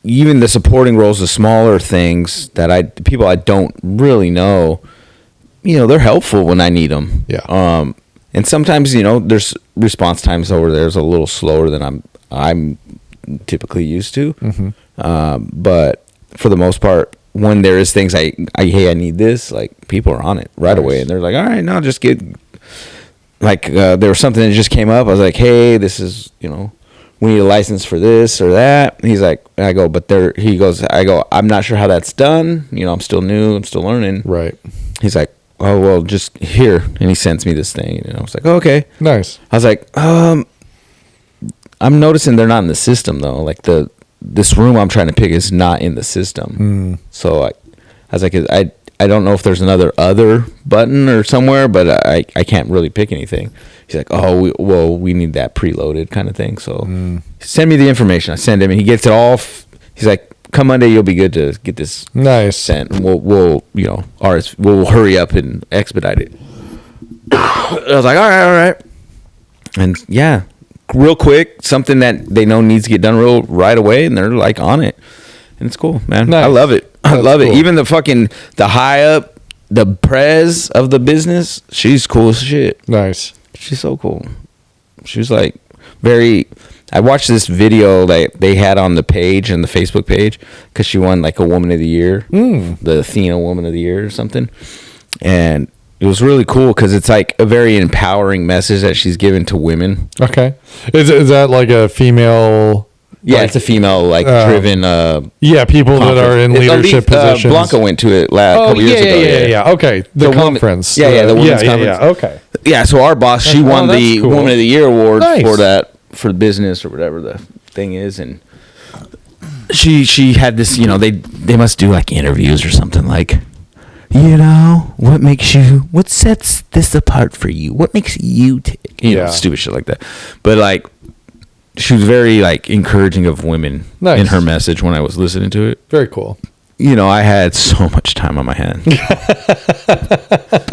even the supporting roles, the smaller things that people I don't really know. You know, they're helpful when I need them. Yeah. And sometimes, you know, there's response times over there's a little slower than I'm typically used to. Mm-hmm. But for the most part, when there is things hey, I need this, like people are on it right away, and they're like, all right, no, just get like there was something that just came up. I was like, hey, this is, you know, we need a license for this or that. And he's like, I go, I'm not sure how that's done. You know, I'm still new. I'm still learning. Right. He's like, oh, well, just here. And he sends me this thing. And I was like, oh, okay. Nice. I was like, I'm noticing they're not in the system, though. Like, this room I'm trying to pick is not in the system. So I was like, I don't know if there's another other button or somewhere, but I can't really pick anything. He's like, oh, we need that preloaded kind of thing. So send me the information. I send him, and he gets it all. He's like, come Monday, you'll be good to get this sent, and we'll you know, we'll hurry up and expedite it. I was like, all right, and yeah, real quick, something that they know needs to get done right away, and they're like on it, and it's cool, man. Nice. I love it. I love it. Even the high up, the prez of the business, she's cool as shit. Nice. She's so cool. She was like very. I watched this video that they had on the page, and the Facebook page, because she won like a Woman of the Year, the Athena Woman of the Year or something. And it was really cool because it's like a very empowering message that she's given to women. Okay. Is that like a female? Yeah, it's a female driven. People that are in leadership positions. Blanca went to it a couple years ago. Yeah. Okay, the conference. The women's conference. Yeah. Okay. Yeah, so our boss, she won the cool. Woman of the Year award for that. For business or whatever the thing is, and she had this, you know, they must do like interviews or something, like, you know, what sets this apart for you, what makes you tick, you know, stupid shit like that. But like she was very like encouraging of women in her message when I was listening to it. Very cool. You know, I had so much time on my hands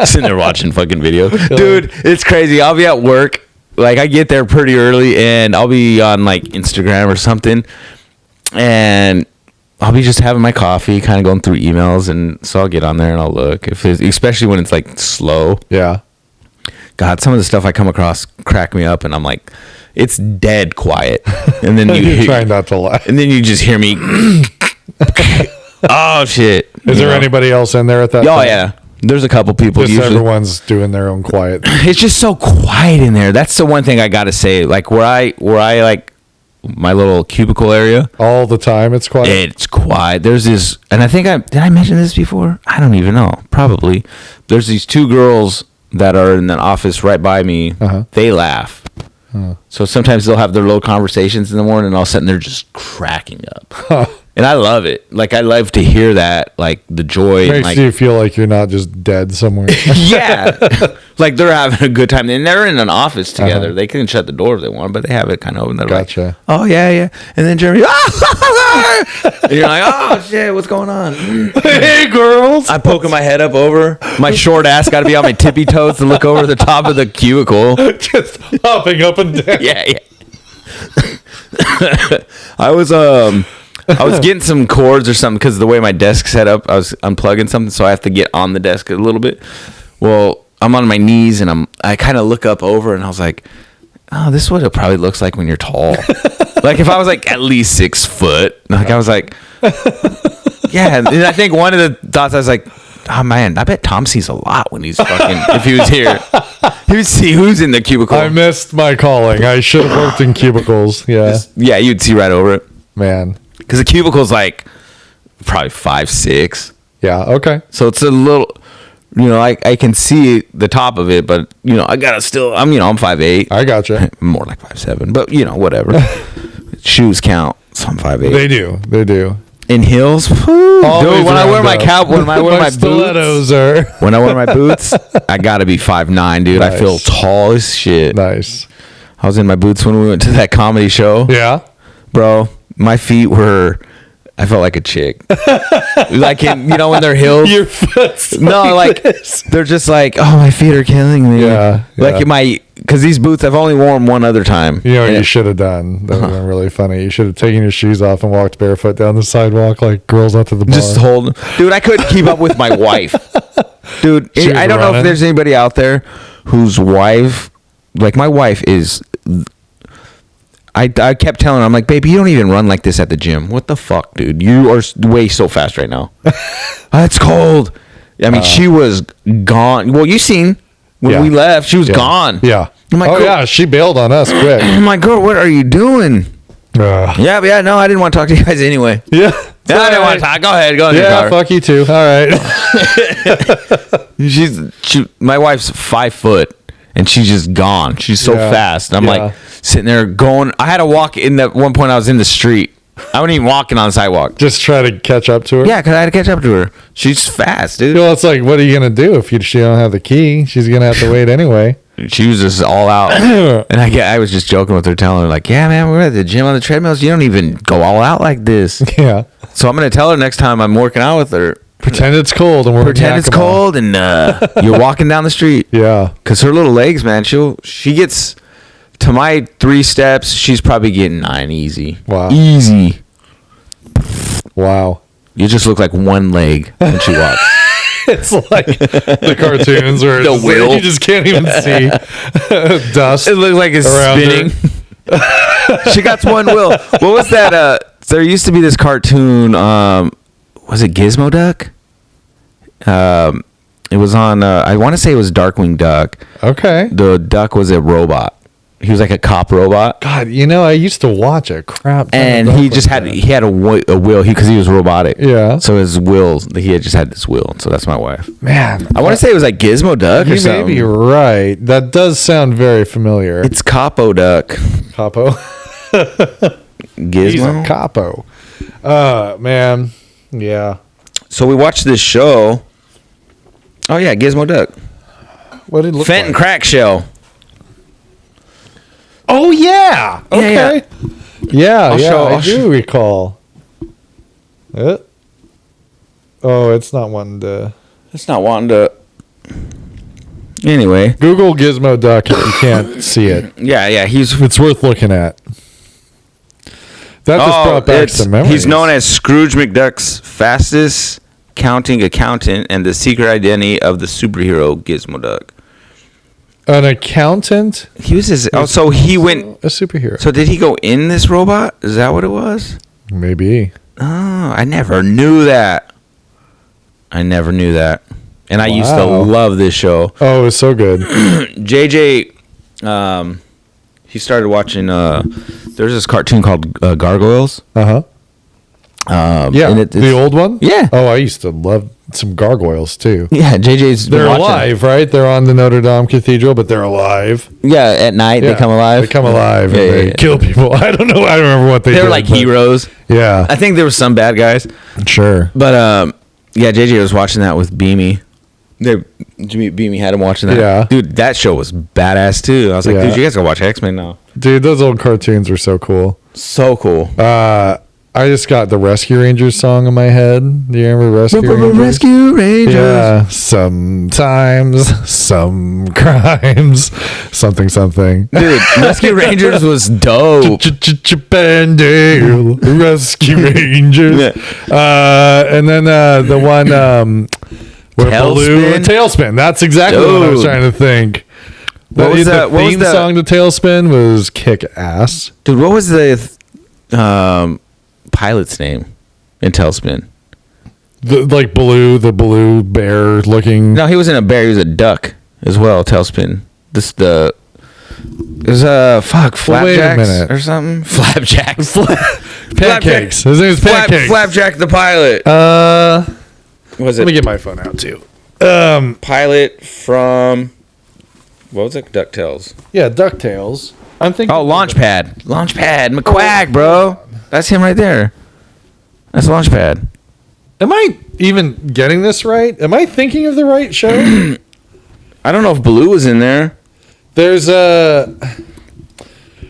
sitting there watching fucking videos. Dude, it's crazy. I'll be at work. Like, I get there pretty early, and I'll be on, like, Instagram or something, and I'll be just having my coffee, kind of going through emails, and so I'll get on there and I'll look, especially when it's, like, slow. Yeah. God, some of the stuff I come across crack me up, and I'm like, it's dead quiet. And then you try not to laugh. And then you just hear me, oh, shit. Is there anybody else in there at that point? Yeah. There's a couple people. Just everyone's doing their own quiet. It's just so quiet in there. That's the one thing I got to say. Like where I like my little cubicle area. All the time it's quiet. It's quiet. There's this, and I think did I mention this before? I don't even know. Probably. There's these two girls that are in the office right by me. They laugh. So sometimes they'll have their little conversations in the morning, and all of a sudden they're just cracking up. And I love it. Like, I love to hear that, like, the joy. Makes you feel like you're not just dead somewhere. Yeah. Like, they're having a good time. And they're in an office together. They can shut the door if they want, but they have it kind of open. They're like, oh, yeah. And then Jeremy, and you're like, oh, shit, what's going on? Hey, girls. I'm poking my head up over. My short ass got to be on my tippy toes to look over the top of the cubicle. Just hopping up and down. Yeah. I was getting some cords or something because the way my desk's set up, I was unplugging something, so I have to get on the desk a little bit. Well, I'm on my knees, and I kind of look up over, and I was like, oh, this is what it probably looks like when you're tall. Like, if I was, like, at least 6 foot. Like, I was like, yeah. And I think one of the thoughts, I was like, oh, man, I bet Tom sees a lot when he's fucking, if he was here. He would see who's in the cubicle. I missed my calling. I should have worked in cubicles. Yeah. Yeah, you'd see right over it. Man. Because the cubicle's like probably 5'6". Yeah, okay. So it's a little, You know, I can see the top of it, but you know, I gotta still. I'm 5'8". I gotcha. More like 5'7", but you know, whatever. Shoes count, so I'm 5'8". They do. In heels, dude. When I wear my stilettos boots, when I wear my boots, I gotta be 5'9", dude. Nice. I feel tall as shit. Nice. I was in my boots when we went to that comedy show. Yeah, bro, my feet were. I felt like a chick. Like when they're heels. Your foot's they're just like, oh, my feet are killing me. Yeah. Because these boots, I've only worn one other time. You know what you should have done? That would have been really funny. You should have taken your shoes off and walked barefoot down the sidewalk like girls out to the bar. Just hold. Dude, I couldn't keep up with my wife. Dude, I don't know if there's anybody out there whose wife, like my wife is... I kept telling her, I'm like, baby, you don't even run like this at the gym. What the fuck, dude? You are way so fast right now. It's cold. I mean, she was gone. Well, you seen when we left, she was gone. Yeah. I'm like, yeah, she bailed on us quick. I'm like, girl, what are you doing? Yeah, no, I didn't want to talk to you guys anyway. Yeah. I didn't want to talk. Go ahead, go in your car. Fuck you too. All right. My wife's 5 foot. And she's just gone. She's so fast. I'm like sitting there going. I had to walk in that one point. I was in the street. I wasn't even walking on the sidewalk. Just try to catch up to her. Yeah, because I had to catch up to her. She's fast, dude. Well, it's like, what are you gonna do if she don't have the key? She's gonna have to wait anyway. She was just all out, and I was just joking with her, telling her like, "Yeah, man, we're at the gym on the treadmills. You don't even go all out like this." Yeah. So I'm gonna tell her next time I'm working out with her. Pretend it's cold and you're walking down the street. Yeah. Because her little legs, man, she gets to my 3 steps, she's probably getting 9 easy. Wow. Easy. Wow. You just look like one leg when she walks. It's like the cartoons where the wheel. You just can't even see dust. It looks like it's spinning. She got one wheel. What was that? There used to be this cartoon. Was it Gizmo Duck? It was on. I want to say it was Darkwing Duck. Okay. The duck was a robot. He was like a cop robot. God, I used to watch a crap. And he just had a wheel because he was robotic. Yeah. So his wheels, he just had this wheel. So that's my wife. Man, I want to say it was like Gizmo Duck or something. You may be right. That does sound very familiar. It's Capo Duck. Capo. Gizmo. He's a capo. Man. Yeah. So we watched this show. Oh yeah, Gizmo Duck. What did it look Fenton like? Crack Shell. Oh yeah. Okay. Yeah. I do recall. Oh, it's not wanting to. It's not wanting to. Anyway, Google Gizmo Duck if you can't see it. Yeah. It's worth looking at. That just brought back some memories. He's known as Scrooge McDuck's fastest counting accountant and the secret identity of the superhero Gizmo Duck. An accountant? He was so he went a superhero. So did he go in this robot? Is that what it was? Maybe. Oh, I never knew that. And I used to love this show. Oh, it was so good. JJ, he started watching. There's this cartoon called Gargoyles. Yeah, and the old one. Yeah. Oh, I used to love some gargoyles too. Yeah, they're alive, right? They're on the Notre Dame Cathedral, but they're alive. Yeah, at night they come alive. They come alive and they kill people. I don't know. I don't remember what they did. They were like heroes. Yeah, I think there were some bad guys. Sure, but JJ was watching that with Beamy. Beamy had him watching that. Yeah, dude, that show was badass too. I was like, dude, you guys gotta watch X-Men now. Dude, those old cartoons were so cool. So cool. I just got the Rescue Rangers song in my head. Do you remember Rescue Rangers? Yeah. Sometimes, some crimes, something. Dude, Rescue Rangers was dope. Chippendale, Rescue Rangers. And then the one Tailspin. That's exactly what I was trying to think. The theme song to Tailspin was kick ass. Dude, what was the pilot's name in Tailspin? The blue bear looking. No, he wasn't a bear. He was a duck as well. Tailspin. It was Flapjacks or something. Flapjacks. Pancakes. His name is Pancakes. Flapjack the pilot. Was it? Let me get my phone out too. Pilot from what was it? DuckTales. Yeah, DuckTales. I'm thinking. Oh, Launchpad. McQuack, bro. That's him right there. That's Launchpad. Am I even getting this right? Am I thinking of the right show? I don't know if Baloo was in there. There's a.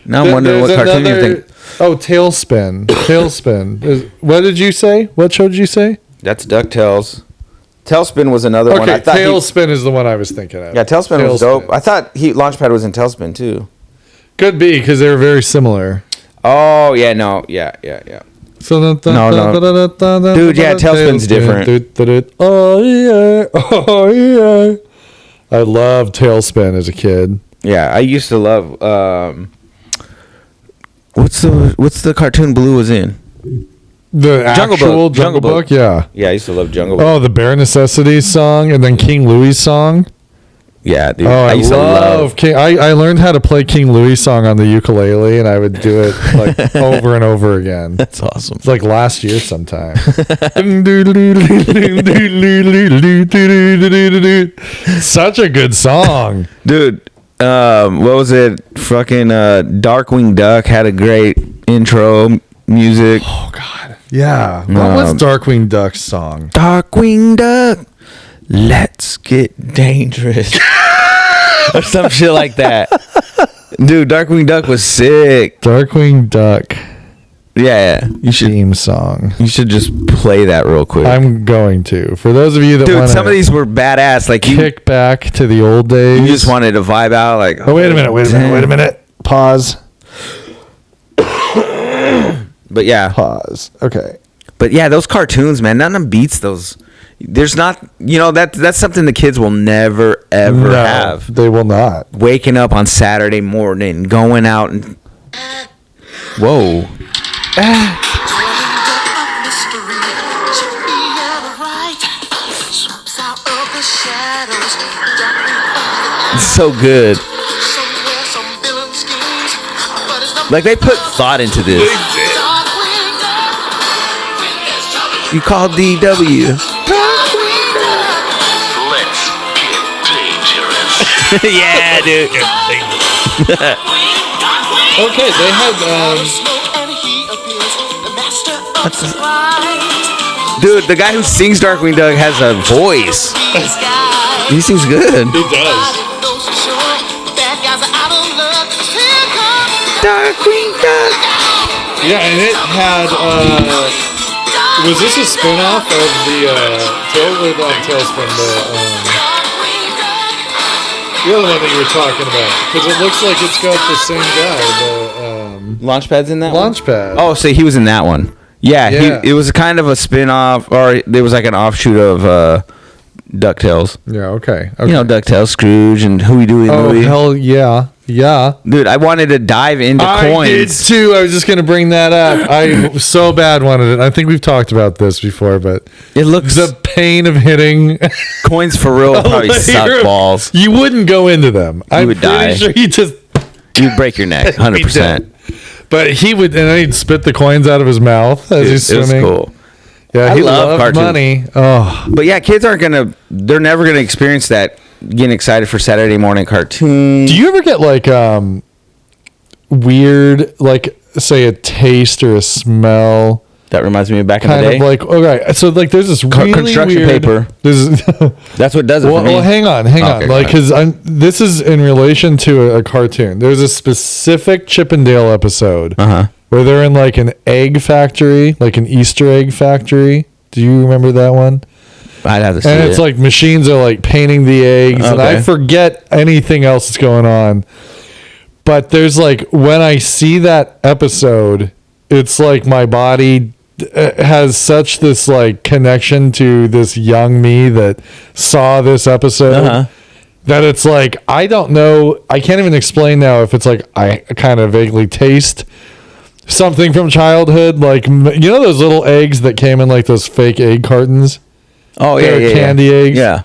Now I'm wondering what cartoon you think. Oh, Tailspin. What did you say? What show did you say? That's DuckTales. Tailspin was another one. Okay, Tailspin is the one I was thinking of. Yeah, Tailspin was dope. I thought Launchpad was in Tailspin too. Could be because they were very similar. Oh yeah, no, yeah. So no. Dude, yeah, Tailspin's different. Oh yeah. I loved Tailspin as a kid. Yeah, I used to love. What's the cartoon Blue was in? The Jungle Book, yeah. Yeah, I used to love Jungle Book. Oh, the Bare Necessities song, and then King Louie's song. Yeah, dude. Oh, I used to love King. I learned how to play King Louie's song on the ukulele, and I would do it like over and over again. That's awesome. It's like last year sometime. Such a good song, dude. What was it? Fucking Darkwing Duck had a great intro music. Oh God, yeah. What was Darkwing Duck's song? Darkwing Duck, let's get dangerous, or some shit like that. Dude, Darkwing Duck was sick. Darkwing Duck. Yeah. You should theme song. You should just play that real quick. I'm going to. For those of you that dude, some of these were badass. Like kick back to the old days. You just wanted to vibe out. Like, oh, wait a minute. Pause. But yeah. Pause. Okay. But yeah, those cartoons, man, none of them beats those. There's not, that's something the kids will never, ever have. They will not. Waking up on Saturday morning, going out and... Whoa. It's so good. Like, they put thought into this. You called DW. Let's get dangerous. Yeah, dude. Okay, they had dude, the guy who sings Darkwing Duck has a voice. He sings good. He does. Darkwing Duck. Yeah, and it had was this a spin-off of the Tailspin, the other one that you were talking about? Because it looks like it's got the same guy. Launchpad's in that Launchpad. Oh, so he was in that one. Yeah. It was kind of a spin-off, or it was like an offshoot of DuckTales. Yeah, okay. You know DuckTales, Scrooge, and Huey, Dewey, Louie. Oh, hell yeah. Yeah. Dude, I wanted to dive into coins. I did too. I was just going to bring that up. I so bad wanted it. I think we've talked about this before, but it looks... The pain of hitting... Coins for real probably suck balls. You wouldn't go into them. You would die. Sure You'd break your neck, 100%. But he would, and then he'd spit the coins out of his mouth as he's swimming. It was cool. Yeah, he loved cartoons. Money. Oh, but yeah, kids aren't they're never gonna experience that. Getting excited for Saturday morning cartoons. Do you ever get like weird, like say a taste or a smell? That reminds me of back in the day. Kind of like, okay, so like there's this really construction weird, paper. That's what does it for me. Well, hang on. Okay, like, because this is in relation to a cartoon. There's a specific Chip and Dale episode where they're in like an egg factory, like an Easter egg factory. Do you remember that one? I'd have to see it. And it's like machines are like painting the eggs, and I forget anything else that's going on. But there's like, when I see that episode, it's like my body has such this like connection to this young me that saw this episode that it's like, I don't know, I can't even explain now if it's like I kind of vaguely taste something from childhood, like, you know those little eggs that came in like those fake egg cartons? Oh yeah, candy eggs. Yeah.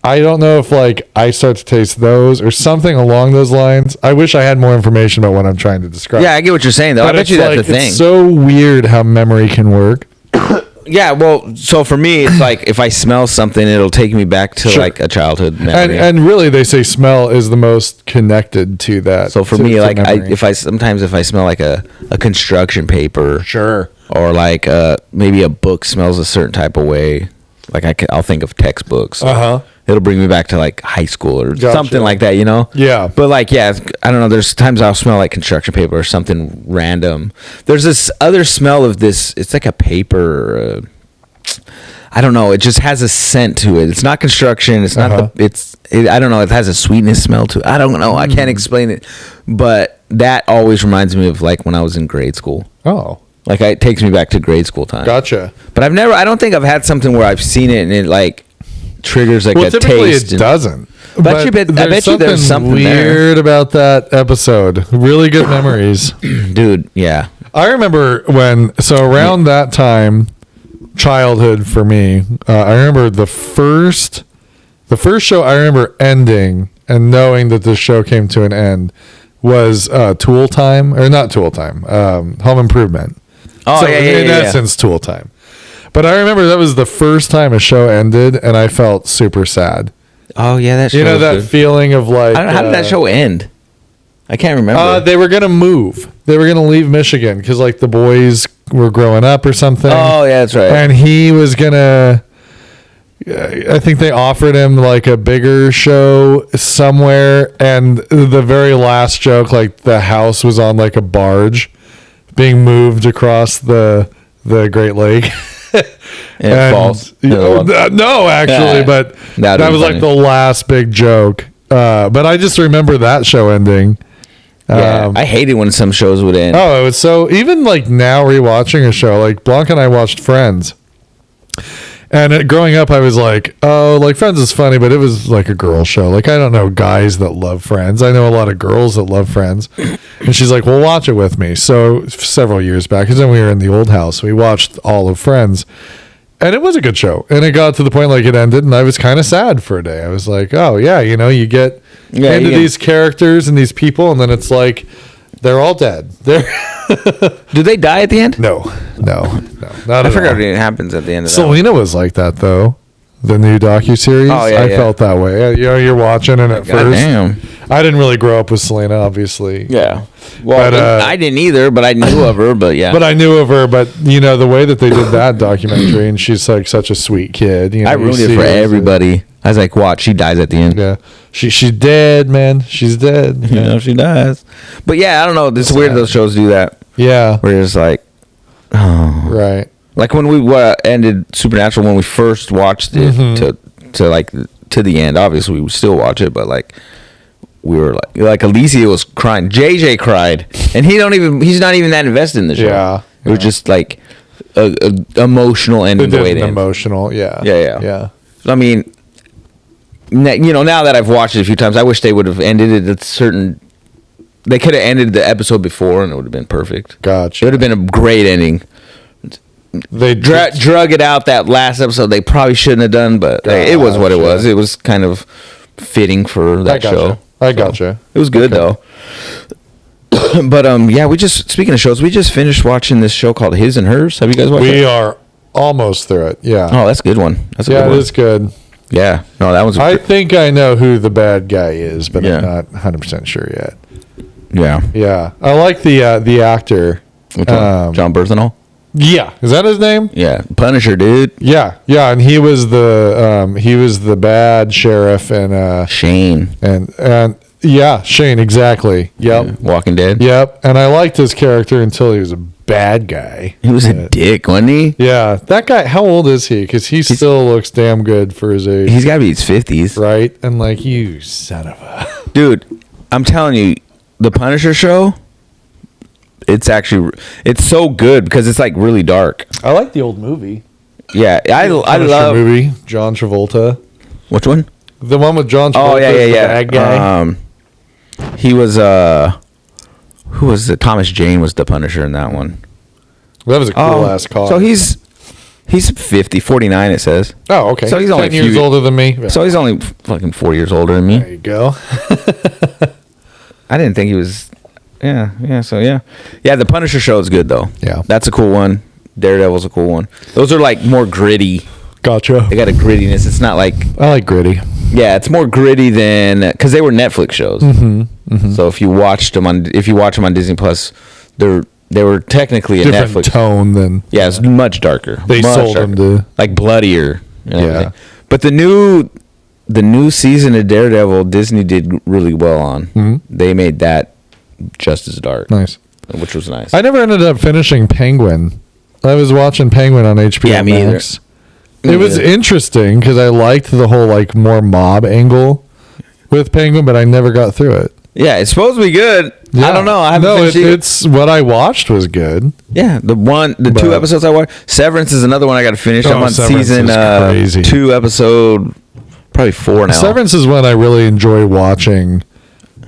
I don't know if like I start to taste those or something along those lines. I wish I had more information about what I'm trying to describe. Yeah, I get what you're saying though. But I bet you that's the thing. It's so weird how memory can work. Yeah, well, so for me, it's like if I smell something, it'll take me back to like a childhood memory. And really, they say smell is the most connected to that. So for me, like if I smell like a construction paper, sure, or like maybe a book smells a certain type of way, like I'll think of textbooks. It'll bring me back to like high school or something like that, you know? Yeah. But like, yeah, I don't know. There's times I'll smell like construction paper or something random. There's this other smell of this. It's like a paper. I don't know. It just has a scent to it. It's not construction. It's not I don't know. It has a sweetness smell to it. I don't know. I can't explain it. But that always reminds me of like when I was in grade school. Oh. Like it takes me back to grade school time. Gotcha. But I don't think I've had something where I've seen it and it like triggers like a taste. It doesn't. I bet you there's something weird about that episode. Really good memories. Dude, yeah. I remember around that time, childhood for me, I remember the first show I remember ending and knowing that the show came to an end was Tool Time, or not Tool Time, Home Improvement. Oh, so in essence, Tool Time. But I remember that was the first time a show ended, and I felt super sad. Oh yeah, that show. You know that good. Feeling of like. How did that show end? I can't remember. They were gonna move. They were gonna leave Michigan because like the boys were growing up or something. Oh yeah, that's right. And he was gonna. I think they offered him like a bigger show somewhere, and the very last joke, like the house was on like a barge, being moved across the Great Lake. And it falls. No, actually, but that was like the last big joke. But I just remember that show ending. Yeah, I hated when some shows would end. Oh, it was so, even like now rewatching a show, like Blanca and I watched Friends. And growing up, I was like, oh, like Friends is funny, but it was like a girl show. Like, I don't know guys that love Friends. I know a lot of girls that love Friends. And she's like, well, watch it with me. So several years back, because then we were in the old house, we watched all of Friends. And it was a good show. And it got to the point like it ended, and I was kind of sad for a day. I was like, oh, yeah, you know, you get into these characters and these people, and then it's like, they're all dead. Do they die at the end? No. I forgot what happens at the end of that. Selena was like that, though. The new docuseries. Oh, yeah, I felt that way. You know, you're watching, and at first, damn. I didn't really grow up with Selena, obviously. Yeah. Well, but, I didn't either, but I knew of her, but yeah. But I knew of her, but, you know, the way that they did that documentary, and she's like such a sweet kid. You know, I ruined it for everybody. I was like, watch, she dies at the end. Yeah. She's dead, man. She's dead. You know, she dies. But yeah, I don't know. It's weird those shows do that. Yeah. Where it's like, oh. Right. Like when we ended Supernatural, when we first watched it to the end. Obviously, we would still watch it, but like we were like Alicia was crying. JJ cried, and he's not even that invested in the show. Yeah. It was just like a emotional ending. The way it ended. Emotional, yeah. Yeah. I mean, you know, now that I've watched it a few times, I wish they would have ended it at certain. They could have ended the episode before, and it would have been perfect. Gotcha. It would have been a great ending. They drug it out that last episode. They probably shouldn't have done, but it was what it was. It was kind of fitting for that show. I gotcha. It was good though. But yeah, speaking of shows, we just finished watching this show called His and Hers. Have you guys watched it? We are almost through it. Yeah. Oh, that's a good one. That's a good one. It is good. Yeah. No, that was. I think I know who the bad guy is, but I'm not 100% sure yet. Yeah. Yeah. I like the actor. John Bernthal. Yeah, is that his name? Yeah, Punisher, dude. Yeah, and he was the bad sheriff and Shane and yeah, Shane, exactly. Yep, yeah, Walking Dead. Yep, and I liked his character until he was a bad guy. He was a dick, wasn't he? Yeah, that guy. How old is he? Because he still looks damn good for his age. He's got to be his 50s, right? And like, you son of a dude, I'm telling you, the Punisher show. It's so good because it's like really dark. I like the old movie. Yeah, I love movie. John Travolta. Which one? The one with John Travolta. Oh yeah. The bad guy. He was who was it? Thomas Jane was the Punisher in that one. That was a cool ass car. So he's 49 it says. Oh, okay. So he's only 10 years older than me. So he's only fucking 4 years older than me. There you go. I didn't think he was. Yeah. So yeah. The Punisher show is good though. Yeah, that's a cool one. Daredevil's a cool one. Those are like more gritty. Gotcha. They got a grittiness. It's not like I like gritty. Yeah, it's more gritty than because they were Netflix shows. So if you watch them on Disney Plus, they were technically a different Netflix tone than it's much darker. They much sold darker. them to like bloodier. And everything. But the new season of Daredevil, Disney did really well on. They made that just as dark. Nice. Which was nice. I never ended up finishing Penguin. I was watching Penguin on HBO Max. It was interesting because I liked the whole like more mob angle with Penguin, but I never got through it. Yeah, it's supposed to be good. Yeah. I don't know. I haven't finished it. It's what I watched was good. Yeah, the 2 episodes I watched. Severance is another one I got to finish. I'm on season 2, episode probably 4 now. Severance is one I really enjoy watching.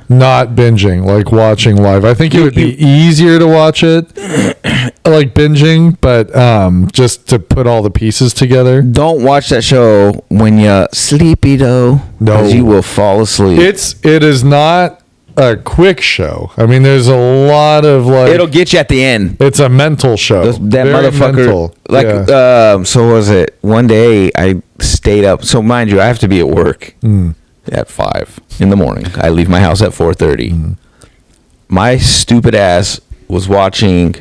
Not binging, like watching live. I think it would be easier to watch it like binging, but just to put all the pieces together. Don't watch that show when you're sleepy though. No, you will fall asleep. It is not a quick show. I mean, there's a lot of like it'll get you at the end. It's a mental show. That motherfucker. Mental. So was it one day I stayed up. So mind you, I have to be at work. At 5 in the morning. I leave my house at 4:30. My stupid ass was watching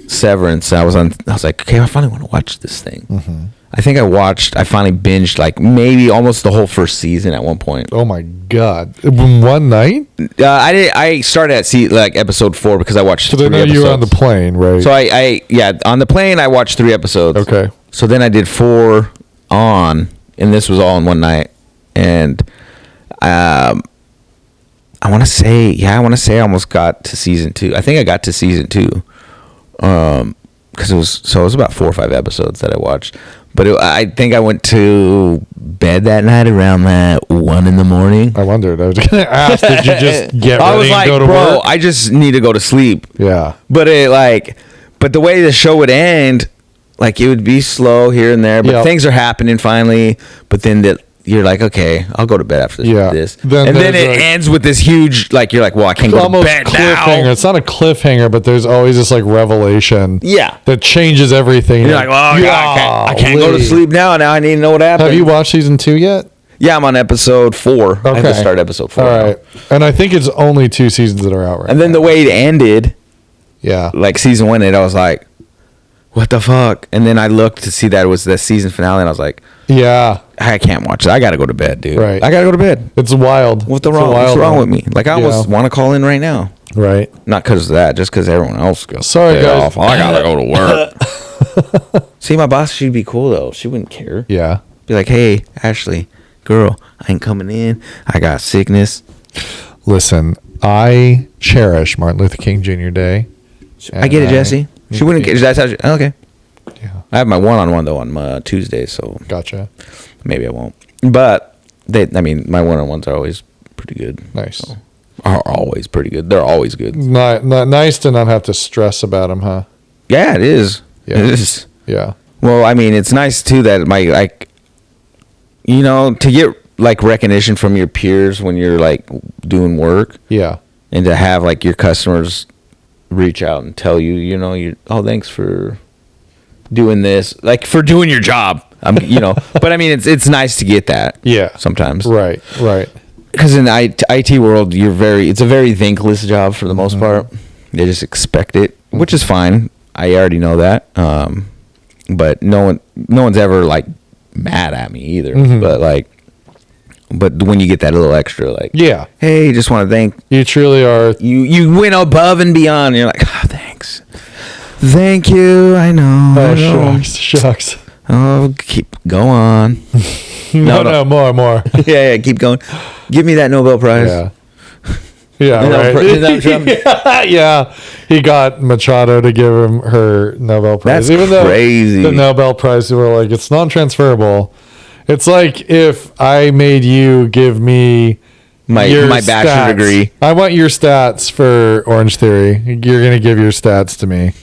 Severance. I was like, okay, I finally want to watch this thing. I think I finally binged like maybe almost the whole first season at one point. Oh my god! One night? I started at episode 4 because I watched 3 episodes. You were on the plane, right? So I on the plane I watched 3 episodes. Okay. So then I did 4 on, and this was all in one night. And I want to say I almost got to season 2. I think I got to season 2 because it was about 4 or 5 episodes that I watched. But I think I went to bed that night around that 1 in the morning. I wondered. I was going to ask, did you just get ready and go to work? I just need to go to sleep. Yeah. But but the way the show would end, like it would be slow here and there, but things are happening finally. But then you're like, okay, I'll go to bed after this. Then it ends with this huge, like, you're like, well, I can't go to bed now. It's not a cliffhanger, but there's always this, like, revelation. Yeah. That changes everything. You're like, oh, God, I can't go to sleep now. Now I need to know what happened. Have you watched season 2 yet? Yeah, I'm on episode 4. Okay. I have to start episode 4. All right. And I think it's only 2 seasons that are out right now. And then the way it ended, like, season 1, I was like, what the fuck? And then I looked to see that it was the season finale, and I was like, yeah, I can't watch it. I gotta go to bed, dude. Right. I gotta go to bed. It's wild. What's wrong with me? Like, I almost want to call in right now. Right. Not because of that, just because everyone else goes. Sorry, guys. Off. I gotta go to work. See, my boss, she'd be cool though. She wouldn't care. Yeah. Be like, hey, Ashley, girl, I ain't coming in. I got sickness. Listen, I cherish Martin Luther King Jr. Day. I get it, Jesse. She wouldn't care. That's how she, okay. Yeah. I have my one-on-one though on Tuesday, so gotcha. Maybe I won't. But my one-on-ones are always pretty good. Nice. So, are always pretty good. They're always good. Not nice to not have to stress about them, huh? Yeah, it is. Yeah. It is. Yeah. Well, I mean, it's nice too that to get like recognition from your peers when you're like doing work. Yeah. And to have like your customers reach out and tell you, thanks for doing this, like for doing your job. But I mean, it's nice to get that. Yeah. Sometimes. Right. Because in the IT world, it's a very thankless job for the most part. They just expect it, which is fine. I already know that. But no one's ever like mad at me either. But when you get that little extra, like, yeah, hey, just want to thank you. Truly are. You went above and beyond. And you're like, oh, thanks, thank you. I know. Oh, shucks. Oh, go on. no, more. yeah, keep going. Give me that Nobel Prize. Yeah, right. Yeah, he got Machado to give him her Nobel Prize. That's crazy. The Nobel Prize, were like, it's non-transferable. It's like if I made you give me my bachelor degree. I want your stats for Orange Theory. You're going to give your stats to me.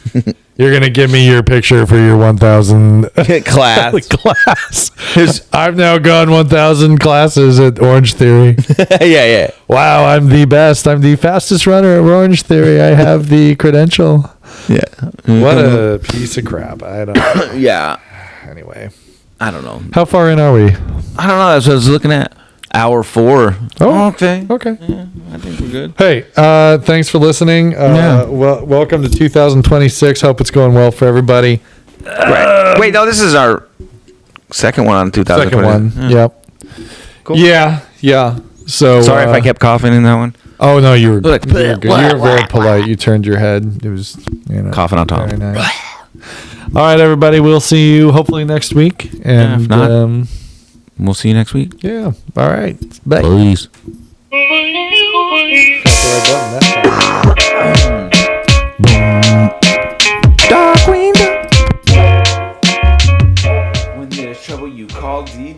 You're going to give me your picture for your 1,000 class. I've now gone 1,000 classes at Orange Theory. Yeah. Wow, I'm the best. I'm the fastest runner at Orange Theory. I have the credential. Yeah. What a piece of crap. I don't know. Yeah. Anyway. I don't know. How far in are we? I don't know. That's what I was looking at. Hour 4. Oh, okay. Okay. Yeah, I think we're good. Hey, thanks for listening. Welcome to 2026. Hope it's going well for everybody. Right. Wait, no, this is our second one on 2020. Second one. Yep. Cool. Yeah. So sorry if I kept coughing in that one. Oh no, you were Like, you were good. You were very polite. You turned your head. It was coughing on top. Very nice. All right, everybody. We'll see you hopefully next week. And if not, we'll see you next week. Yeah. All right. Bye. Peace. Dark window. When there's trouble, you call D.